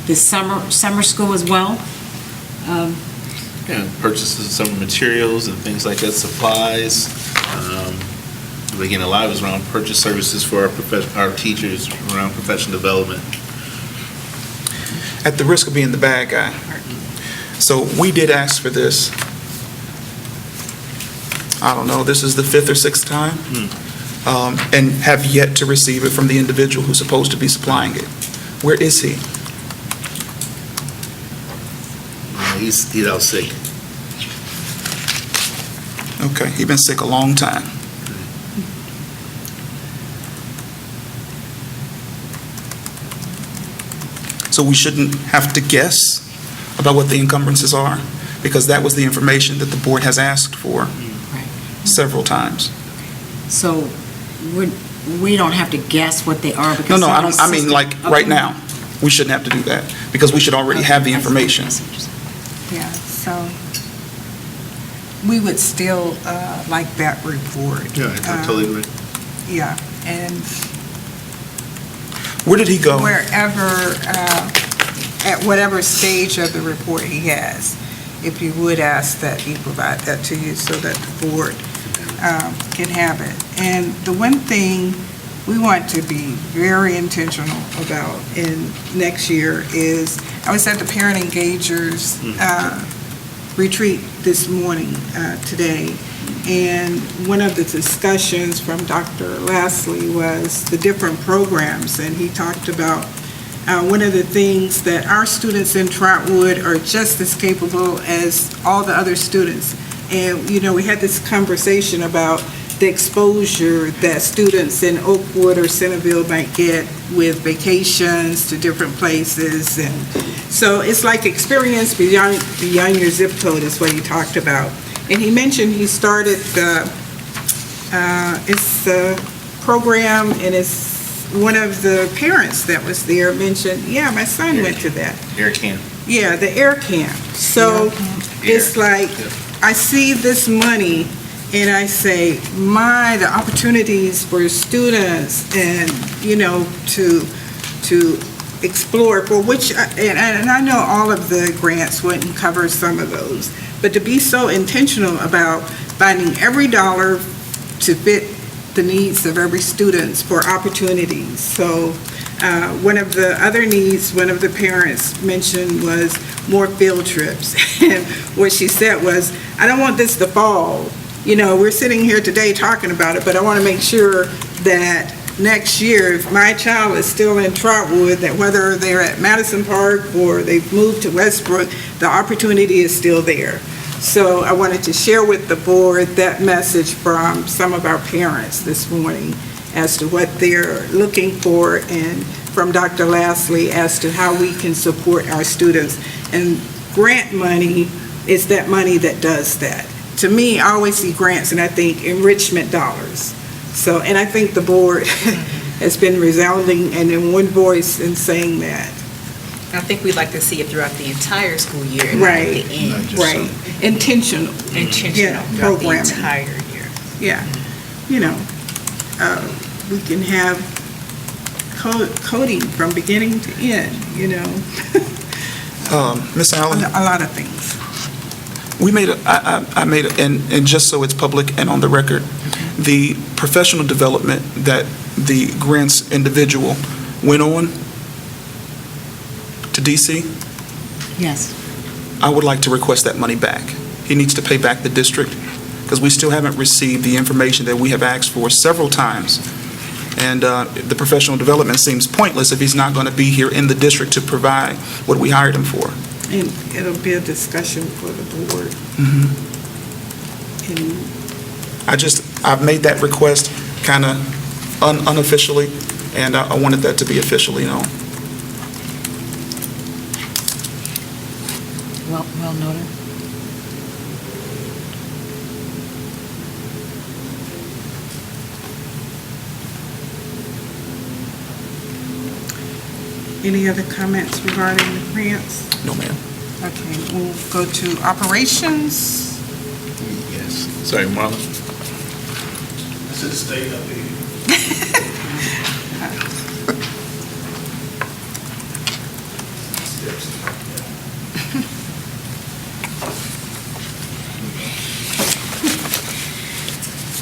this summer school as well. Purchases of some materials and things like that, supplies. But again, a lot of it's around purchase services for our teachers around professional development. At the risk of being the bad guy. So we did ask for this. I don't know, this is the 5th or 6th time, and have yet to receive it from the individual who's supposed to be supplying it. Where is he? He's out sick. Okay, he's been sick a long time. So we shouldn't have to guess about what the encumbrances are, because that was the information that the board has asked for several times. So we don't have to guess what they are No, because. no, I mean, like, right now, we shouldn't have to do that, because we should already have the information. Yeah, so we would still like that report. Yeah, I totally agree. Yeah, and Where did he go? wherever, at whatever stage of the report he has, if you would ask that he provide that to you so that the board can have it. And the one thing we want to be very intentional about in next year is, I was at the Parent Engagers retreat this morning, today, and one of the discussions from Dr. Lastly was the different programs, and he talked about one of the things that our students in Trotwood are just as capable as all the other students. And, you know, we had this conversation about the exposure that students in Oakwood or Centerville might get with vacations to different places. And so it's like experience beyond your zip code is what he talked about. And he mentioned he started it's the program, and it's one of the parents that was there mentioned, yeah, my son went to that. Air camp. Yeah, the air camp. So it's like, I see this money and I say, the opportunities for students and, you know, to explore, for which, and I know all of the grants wouldn't cover some of those, but to be so intentional about finding every dollar to fit the needs of every student for opportunities. So one of the other needs, one of the parents mentioned was more field trips. And what she said was, I don't want this to fall. You know, we're sitting here today talking about it, but I want to make sure that next year, if my child is still in Trotwood, that whether they're at Madison Park or they've moved to Westbrook, the opportunity is still there. So I wanted to share with the board that message from some of our parents this morning as to what they're looking for, and from Dr. Lastly as to how we can support our students. And grant money is that money that does that. To me, I always see grants and I think enrichment dollars. So, and I think the board has been resounding and in one voice in saying that. I think we'd like to see it throughout the entire school year and not at Right, the end. right. Intentional. Intentional throughout the programming. entire year. Yeah, you know, we can have coding from beginning to end, you know. Ms. Allen? A lot of things. We made, I made, and just so it's public and on the record, the professional development that the grants individual went on to DC, Yes. I would like to request that money back. He needs to pay back the district, because we still haven't received the information that we have asked for several times. And the professional development seems pointless if he's not going to be here in the district to provide what we hired him for. And it'll be a discussion for the board. And I've made that request kind of unofficially, and I wanted that to be officially known. Well noted. any other comments regarding the grants? No, ma'am. Okay, we'll go to operations. Yes. Sorry, Marlon. I should have stayed up here.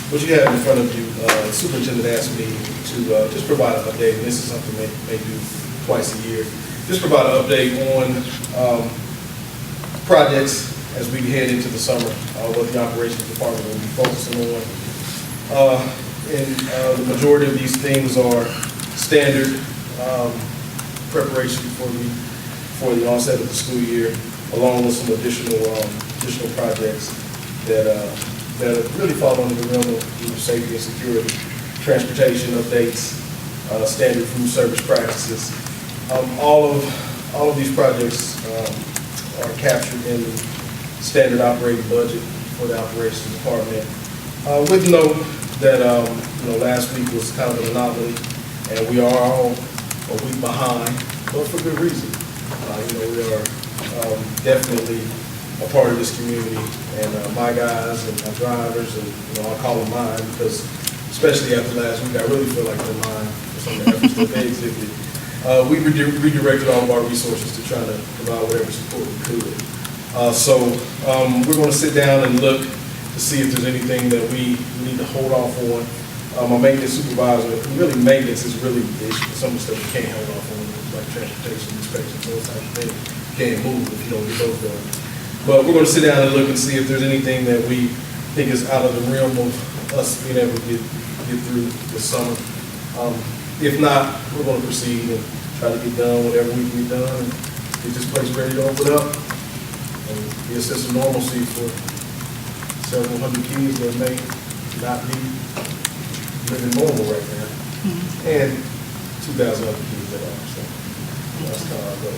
What you have in front of you, the superintendent asked me to just provide an update, and this is something they do twice a year. Just provide an update on projects as we head into the summer, what the operations department will be focusing on. And the majority of these things are standard preparation for the onset of the school year, along with some additional projects that really fall under the realm of safety and security, transportation updates, standard food service practices. All of these projects are captured in the standard operating budget for the operations department. With note that last week was kind of an anomaly, and we are all a week behind, but for good reason. We are definitely a part of this community, and my guys and my drivers, and I call them mine because, especially after last week, I really feel like they're mine for some of the efforts that they exhibited. We redirected all of our resources to try to provide whatever support we could. So we're going to sit down and look to see if there's anything that we need to hold off on. My maintenance supervisor, really maintenance is really the issue. Some of the stuff you can't hold off on, like transportation, inspections, those types of things. You can't move if you don't get those done. But we're going to sit down and look and see if there's anything that we think is out of the realm of us being able to get through this summer. If not, we're going to proceed and try to get done whatever we can get done and get this place ready to open up and be a sense of normalcy for several hundred kids that may not be living normal right now, and 2,000 other kids that are. So that's kind of our goal.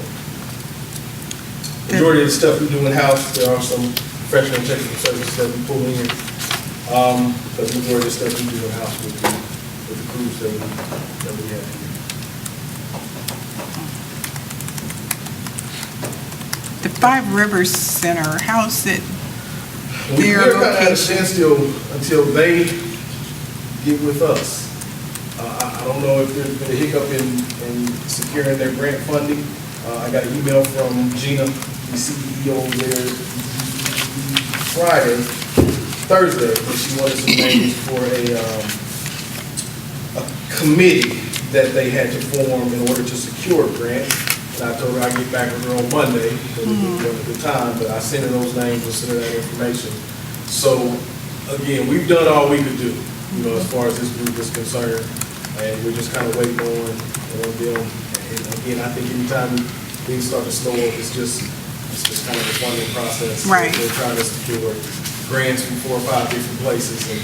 Majority of the stuff we do in-house, there are some professional and technical services that we pull in, but the majority of the stuff we do in-house with the crews that we have here. The Five Rivers Center, how's it? We're kind of at a standstill until they get with us. I don't know if there's been a hiccup in securing their grant funding. I got an email from Gina, the CEO there, Thursday, where she wanted some names for a committee that they had to form in order to secure a grant. And I told her I'd get back with her on Monday, because it would be a good time, but I sent her those names and sent her that information. So, again, we've done all we could do, as far as this group is concerned, and we're just kind of waiting on them. And again, I think anytime things start to slow up, it's just kind of a funding process. Right. They're trying to secure grants from 4 or 5 different places, and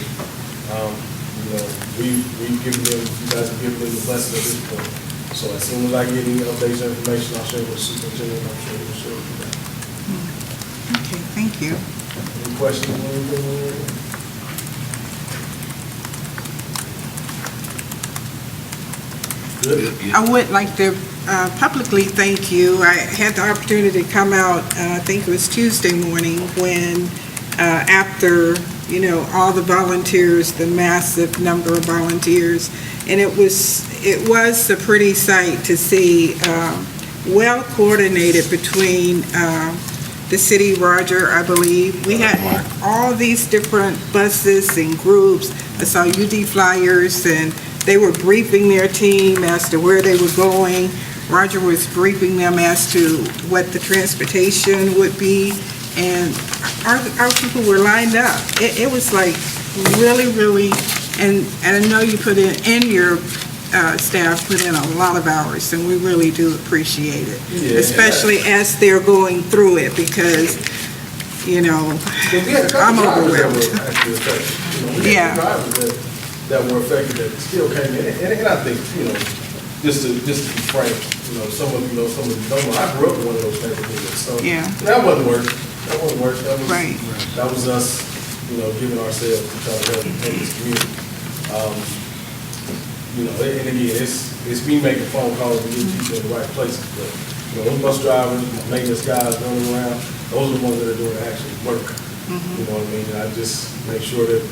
we've given them, you guys have given them the blessing at this point. So as soon as I get any updates or information, I'll share with the superintendent. I'm sure we'll share with you. Okay, thank you. Any questions? Good. I would like to publicly thank you. I had the opportunity to come out, I think it was Tuesday morning, when after, all the volunteers, the massive number of volunteers, and it was a pretty sight to see, well coordinated between the city, Roger, I believe. We had all these different buses and groups. I saw UD flyers, and they were briefing their team as to where they were going. Roger was briefing them as to what the transportation would be, and our people were lined up. It was like really, really, and I know you put in, and your staff put in a lot of hours, and we really do appreciate it, especially as they're going through it, because, I'm overwhelmed. Yeah. That were affected that still came in, and I think, just to be frank, some of you I grew up in one of those neighborhoods, so Yeah. that wasn't work. That was Right. That was us, giving ourselves to try to help this community. And again, it's me making phone calls and getting people in the right places, but those bus drivers, maintenance guys running around, those are the ones that are doing the actual work. You know what I mean? And I just make sure that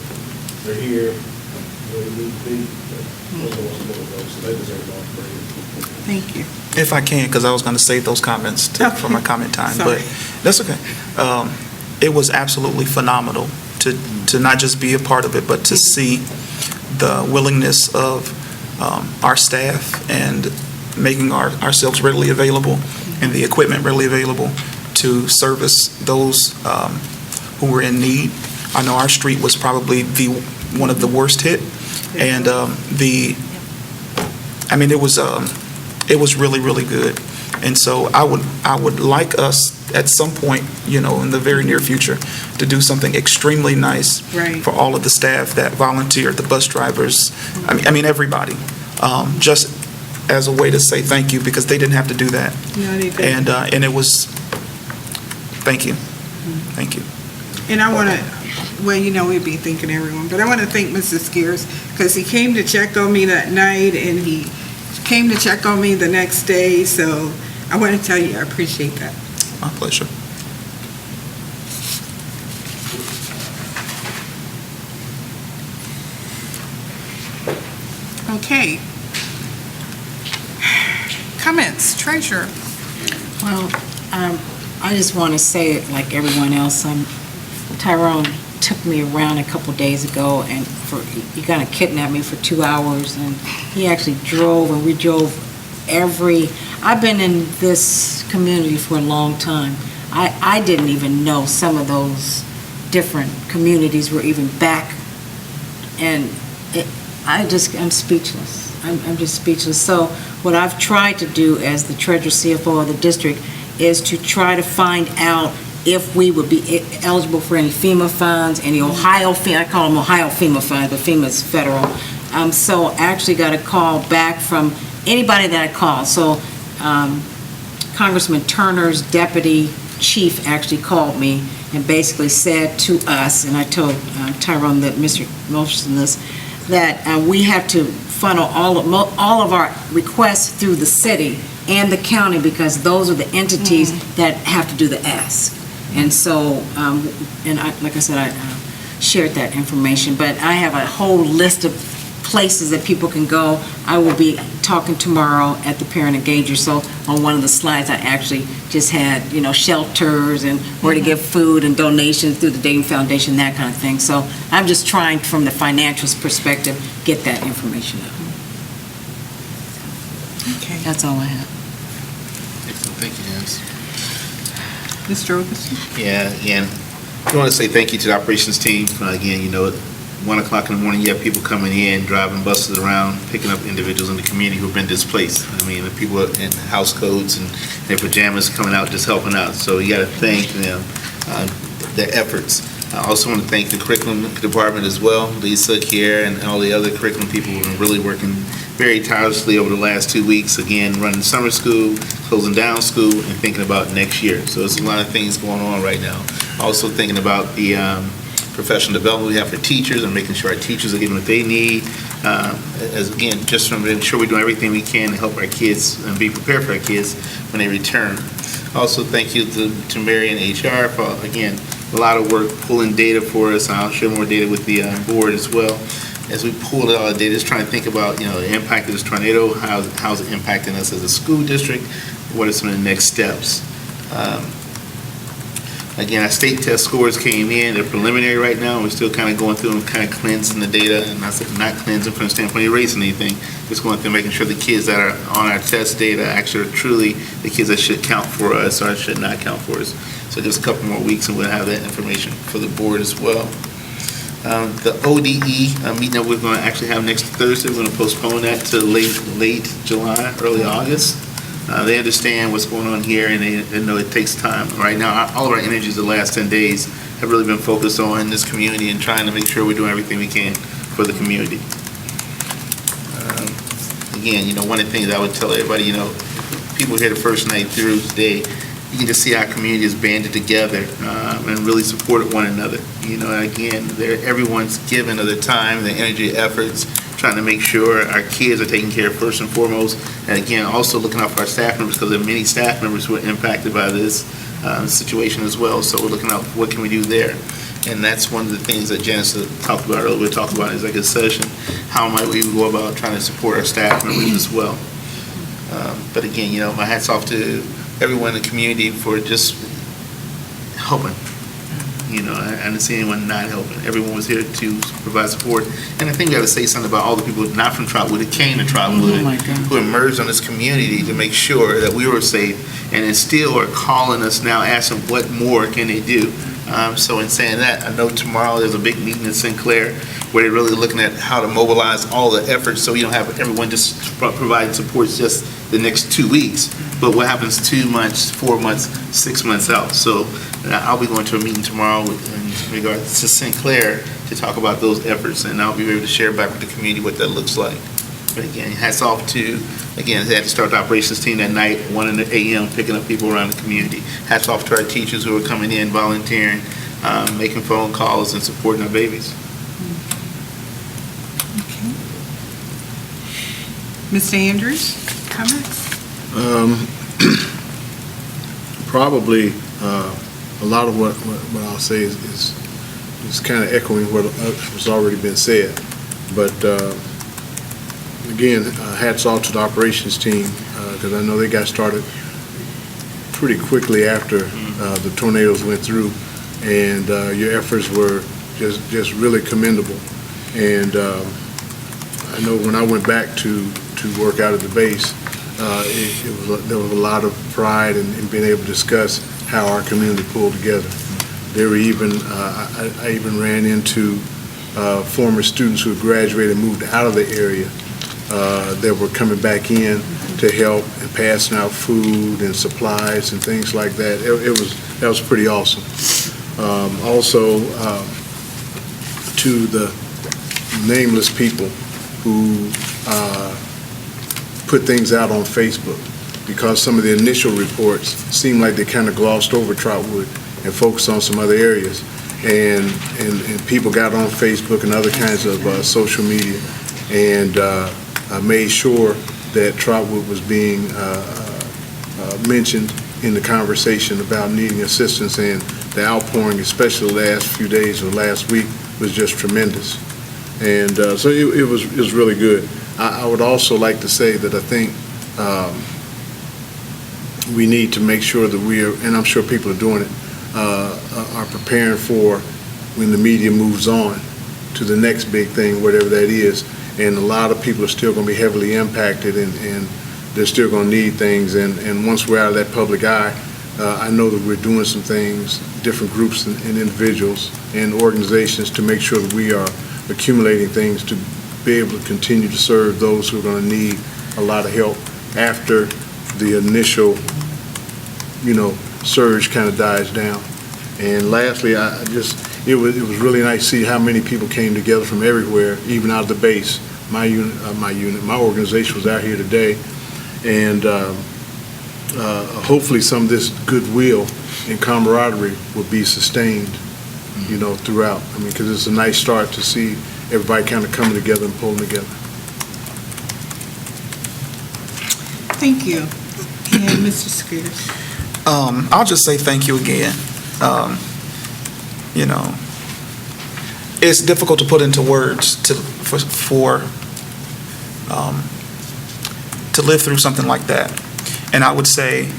they're here where they need to be. Those are the ones that go, so they deserve all the praise. Thank you. If I can, because I was going to save those comments for my comment time, Sorry. but that's okay. It was absolutely phenomenal to not just be a part of it, but to see the willingness of our staff and making ourselves readily available and the equipment readily available to service those who were in need. I know our street was probably one of the worst hit, and it was It was really, really good. And so I would like us at some point, in the very near future, to do something extremely nice Right. for all of the staff that volunteered, the bus drivers, I mean everybody, just as a way to say thank you, because they didn't have to do that. No, they didn't. And it was, thank you. Thank you. And I want to, we'd be thanking everyone, but I want to thank Mr. Scares, because he came to check on me that night, and he came to check on me the next day, so I want to tell you, I appreciate that. My pleasure. Okay. Comments, Treasurer? Well, I just want to say it like everyone else. Tyrone took me around a couple days ago, and he kind of kidnapped me for 2 hours, and he actually drove, and we drove I've been in this community for a long time. I didn't even know some of those different communities were even back, and I'm speechless. I'm just speechless. So what I've tried to do as the treasurer CFO of the district is to try to find out if we would be eligible for any FEMA funds, any Ohio FEMA, I call them Ohio FEMA funds, but FEMA is federal. So I actually got a call back from anybody that I called. So Congressman Turner's deputy chief actually called me and basically said to us, and I told Tyrone that Mr. Motion this, that we have to funnel all of our requests through the city and the county, because those are the entities that have to do the ask. And so, like I said, I shared that information, but I have a whole list of places that people can go. I will be talking tomorrow at the parent engager, so on one of the slides I actually just had, shelters and where to give food and donations through the Dayton Foundation, that kind of thing. So I'm just trying from the financials perspective, get that information out. Okay. That's all I have. Excellent. Thank you, Nancy. Mr. Ogerson? Yeah, again, I want to say thank you to the operations team. Again, 1 o'clock in the morning, you have people coming in, driving buses around, picking up individuals in the community who've been displaced. I mean, the people in house coats and their pajamas coming out, just helping out. So you got to thank them, their efforts. I also want to thank the curriculum department as well, Lisa, Kiera, and all the other curriculum people who have been really working very tirelessly over the last 2 weeks, again, running summer school, closing down school, and thinking about next year. So there's a lot of things going on right now. Also thinking about the professional development we have for teachers and making sure our teachers are getting what they need. Again, just from making sure we're doing everything we can to help our kids and be prepared for our kids when they return. Also, thank you to Mary and HR for, again, a lot of work pulling data for us. I'll share more data with the board as well. As we pull all the data, just trying to think about, the impact of this tornado, how's it impacting us as a school district, what are some of the next steps. Again, our state test scores came in, they're preliminary right now, we're still kind of going through and kind of cleansing the data, and not cleansing from the standpoint of erasing anything, just going through making sure the kids that are on our test data actually are truly the kids that should count for us or should not count for us. So just a couple more weeks and we'll have that information for the board as well. The ODE meeting that we're going to actually have next Thursday, we're going to postpone that to late July, early August. They understand what's going on here, and they know it takes time. Right now, all of our energies the last 10 days have really been focused on this community and trying to make sure we're doing everything we can for the community. Again, one of the things I would tell everybody, people here the first night through today, you can just see our community is banded together and really supported one another. Again, everyone's given of their time, their energy, efforts, trying to make sure our kids are taken care of first and foremost. And again, also looking out for our staff members, because there are many staff members who are impacted by this situation as well. So we're looking out what can we do there. And that's one of the things that Janice talked about earlier. We talked about in executive session. How might we go about trying to support our staff members as well? But again, my hat's off to everyone in the community for just helping. I didn't see anyone not helping. Everyone was here to provide support. And I think we got to say something about all the people not from Trotwood that came to Trotwood, who emerged on this community to make sure that we were safe, and then still are calling us now, asking what more can they do. So in saying that, I know tomorrow there's a big meeting in Sinclair where they're really looking at how to mobilize all the efforts so you don't have everyone just providing support just the next 2 weeks, but what happens 2 months, 4 months, 6 months out. So I'll be going to a meeting tomorrow in regards to Sinclair to talk about those efforts, and I'll be able to share back with the community what that looks like. But again, hats off to, again, they had to start the operations team that night, 1 a.m., picking up people around the community. Hats off to our teachers who are coming in, volunteering, making phone calls and supporting our babies. Okay. Mr. Andrews, comments? Probably a lot of what I'll say is kind of echoing what has already been said. But again, hats off to the operations team, because I know they got started pretty quickly after the tornadoes went through, and your efforts were just really commendable. And I know when I went back to work out at the base, there was a lot of pride in being able to discuss how our community pulled together. There were even, I even ran into former students who had graduated and moved out of the area that were coming back in to help and passing out food and supplies and things like that. That was pretty awesome. Also, to the nameless people who put things out on Facebook, because some of the initial reports seemed like they kind of glossed over Trotwood and focused on some other areas. And people got on Facebook and other kinds of social media and made sure that Trotwood was being mentioned in the conversation about needing assistance, and the outpouring, especially the last few days or last week, was just tremendous. And so it was really good. I would also like to say that I think we need to make sure that we are, and I'm sure people are doing it, are preparing for when the media moves on to the next big thing, whatever that is. And a lot of people are still going to be heavily impacted, and they're still going to need things. And once we're out of that public eye, I know that we're doing some things, different groups and individuals and organizations, to make sure that we are accumulating things to be able to continue to serve those who are going to need a lot of help after the initial, surge kind of dies down. And lastly, it was really nice to see how many people came together from everywhere, even out of the base. My organization was out here today, and hopefully some of this goodwill and camaraderie will be sustained, throughout. I mean, because it's a nice start to see everybody kind of coming together and pulling together. Thank you. And Mr. Squeers? I'll just say thank you again. It's difficult to put into words to live through something like that. And I would say,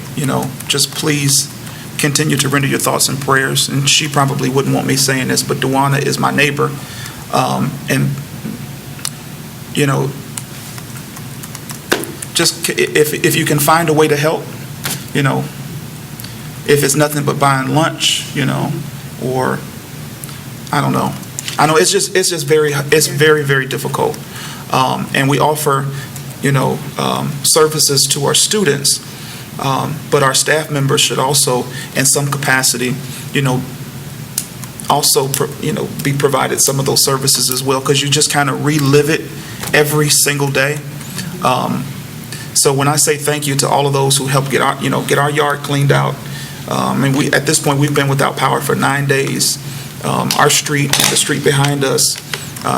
just please continue to render your thoughts and prayers. And she probably wouldn't want me saying this, but Dewana is my neighbor. And just if you can find a way to help, if it's nothing but buying lunch, or I don't know. I know it's very, very difficult. And we offer, services to our students, but our staff members should also, in some capacity, also, be provided some of those services as well, because you just kind of relive it every single day. So when I say thank you to all of those who helped get our yard cleaned out, and at this point we've been without power for 9 days. Our street and the street behind us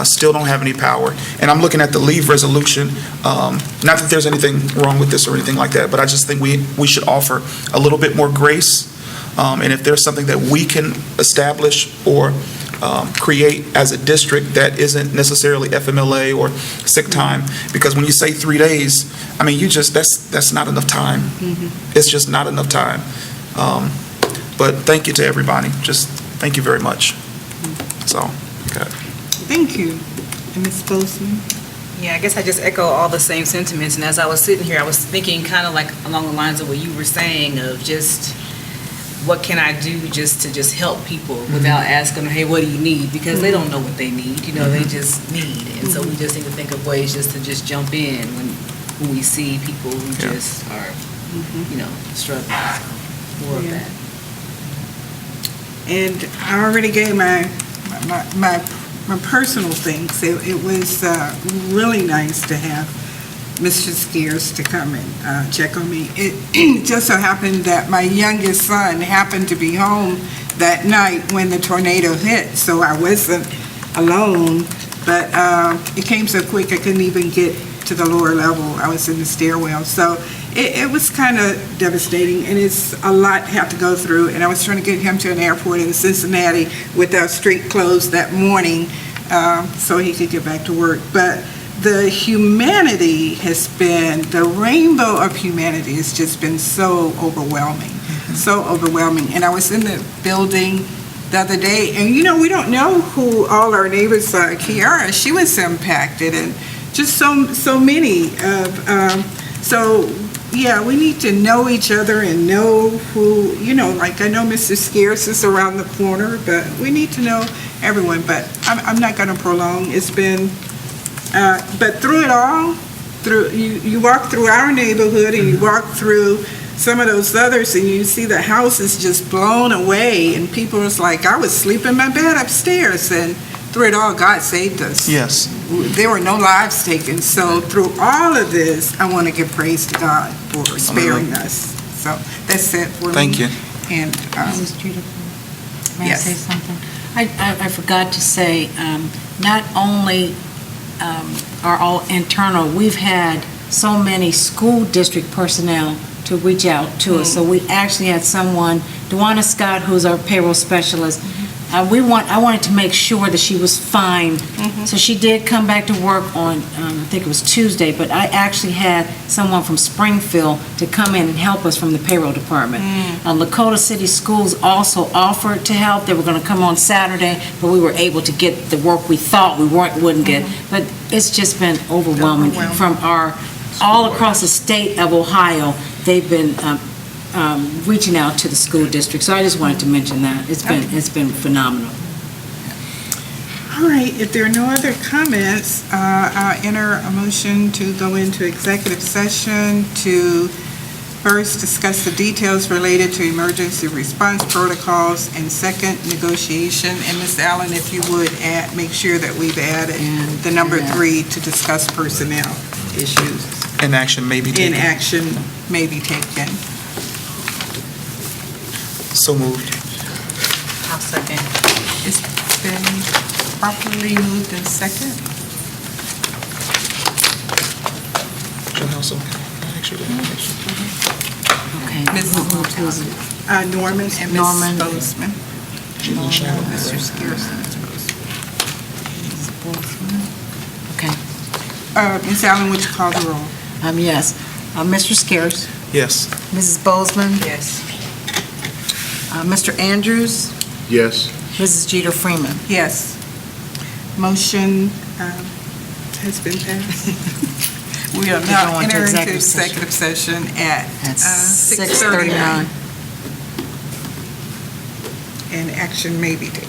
still don't have any power. And I'm looking at the leave resolution. Not that there's anything wrong with this or anything like that, but I just think we should offer a little bit more grace. And if there's something that we can establish or create as a district that isn't necessarily FMLA or sick time, because when you say 3 days, I mean, that's not enough time. It's just not enough time. But thank you to everybody. Just thank you very much. That's all. Okay. Thank you. And Ms. Bozeman? Yeah, I guess I just echo all the same sentiments. And as I was sitting here, I was thinking kind of like along the lines of what you were saying, of just what can I do just to help people without asking them, hey, what do you need? Because they don't know what they need, they just need. And so we just need to think of ways just to jump in when we see people who just are, struggling. So more of that. And I already gave my personal things. It was really nice to have Mr. Skeers to come and check on me. It just so happened that my youngest son happened to be home that night when the tornado hit, so I wasn't alone, but it came so quick I couldn't even get to the lower level. I was in the stairwell, so it was kind of devastating, and it's a lot to have to go through, and I was trying to get him to an airport in Cincinnati with our street closed that morning so he could get back to work. But the humanity has been, the rainbow of humanity has just been so overwhelming, so overwhelming. And I was in the building the other day, and we don't know who all our neighbors are. Kiara, she was impacted, and just so many of, yeah, we need to know each other and know who, like I know Mr. Scarce is around the corner, but we need to know everyone. But I'm not going to prolong. It's been, but through it all, you walk through our neighborhood and you walk through some of those others and you see the houses just blown away and people was like, I was sleeping in my bed upstairs, and through it all, God saved us. Yes. There were no lives taken. So through all of this, I want to give praise to God for sparing us. So that's it for me. Thank you. And Mrs. Judah, may I Yes. say something? I forgot to say, not only are all internal, we've had so many school district personnel to reach out to us. So we actually had someone, Dewana Scott, who's our payroll specialist. I wanted to make sure that she was fine. So she did come back to work on, I think it was Tuesday, but I actually had someone from Springfield to come in and help us from the payroll department. Lakota City Schools also offered to help. They were going to come on Saturday, but we were able to get the work we thought we wouldn't get. But it's just been overwhelming. From all across the state of Ohio, they've been reaching out to the school district. So I just wanted to mention that. It's been phenomenal. all right, if there are no other comments, I'll enter a motion to go into executive session to first discuss the details related to emergency response protocols, and second, negotiation. And Ms. Allen, if you would make sure that we've added the number 3 to discuss personnel issues. And action may be taken. Action may be taken. So moved. I'll second. It's been properly moved and second. John Nelson, can I ask you that? Okay. Ms. Norman and Norman. Ms. Bozeman. Mr. Scarce and Ms. Bozeman. Okay. Ms. Allen, would you call the roll? Yes. Mr. Scarce, Yes. Mrs. Bozeman, Yes. Mr. Andrews, Yes. Mrs. Jeter Freeman. Yes. Motion has been passed. We are Go now into entering into executive session. executive session at At 6:39. 6:39. And action may be taken.